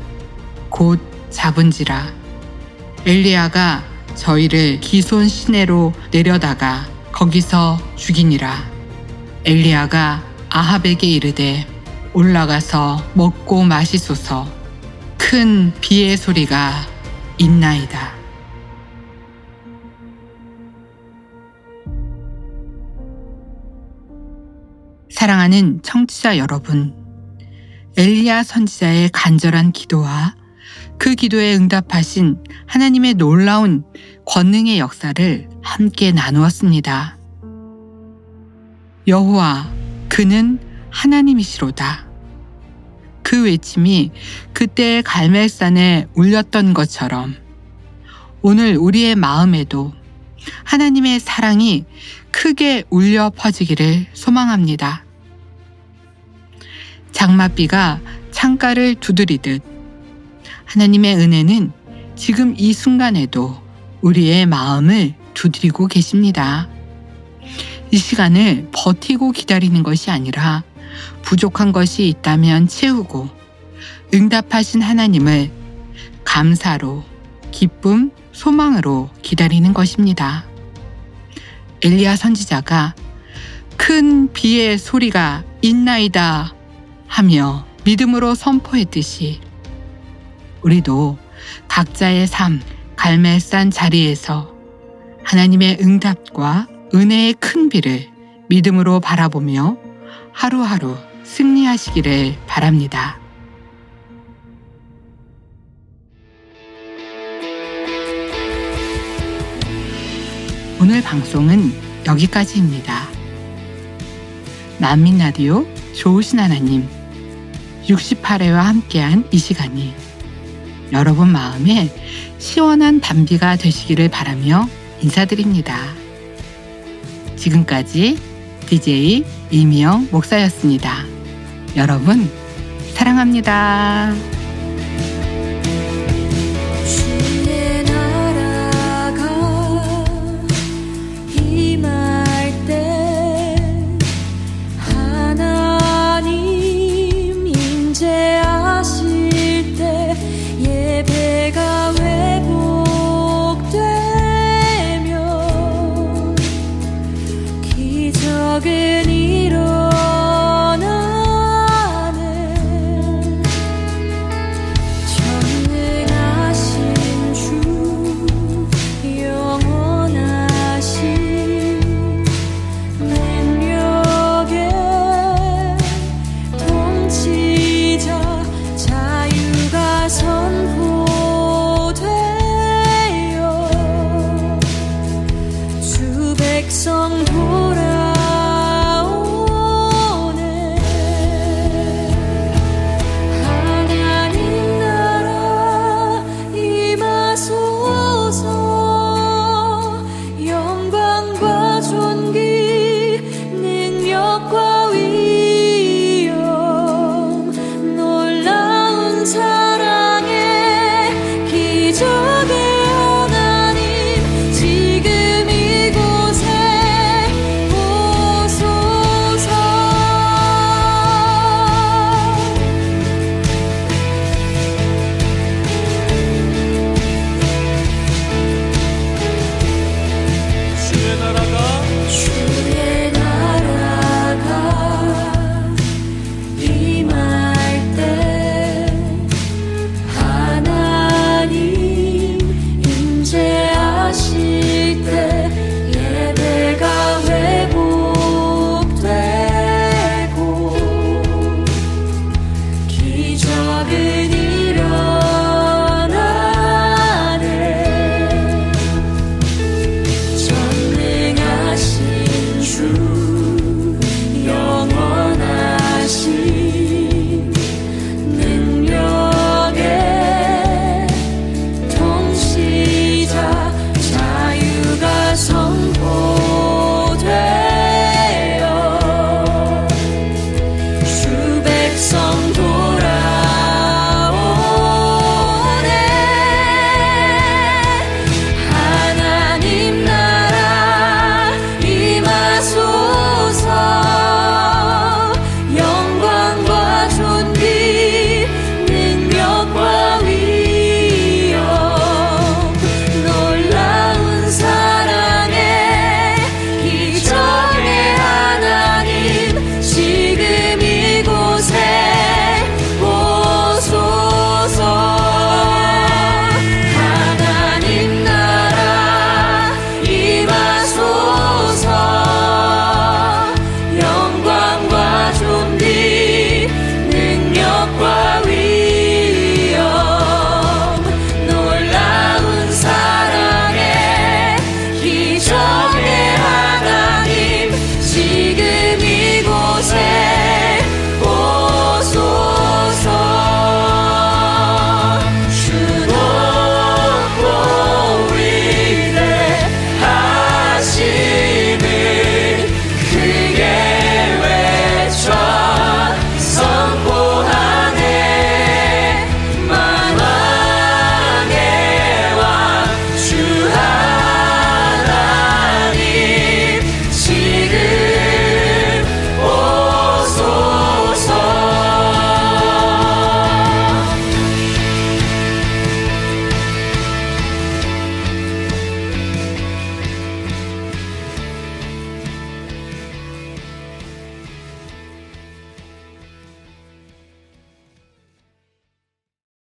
곧 잡은지라. 엘리야가 저희를 기손 시내로 내려다가 거기서 죽이니라. 엘리야가 아합에게 이르되 올라가서 먹고 마시소서. 큰 비의 소리가 있나이다. 사랑하는 청취자 여러분, 엘리야 선지자의 간절한 기도와 그 기도에 응답하신 하나님의 놀라운 권능의 역사를 함께 나누었습니다. 여호와 그는 하나님이시로다. 그 외침이 그때 갈멜산에 울렸던 것처럼 오늘 우리의 마음에도 하나님의 사랑이 크게 울려 퍼지기를 소망합니다. 장맛비가 창가를 두드리듯 하나님의 은혜는 지금 이 순간에도 우리의 마음을 두드리고 계십니다. 이 시간을 버티고 기다리는 것이 아니라 부족한 것이 있다면 채우고 응답하신 하나님을 감사로, 기쁨, 소망으로 기다리는 것입니다. 엘리야 선지자가 큰 비의 소리가 있나이다 하며 믿음으로 선포했듯이 우리도 각자의 삶, 갈멜산 자리에서 하나님의 응답과 은혜의 큰 비를 믿음으로 바라보며 하루하루 승리하시기를 바랍니다. 오늘 방송은 여기까지입니다. 만민라디오 좋으신 하나님 68회와 함께한 이 시간이 여러분 마음에 시원한 단비가 되시기를 바라며 인사드립니다. 지금까지 DJ 이미영 목사였습니다. 여러분 사랑합니다.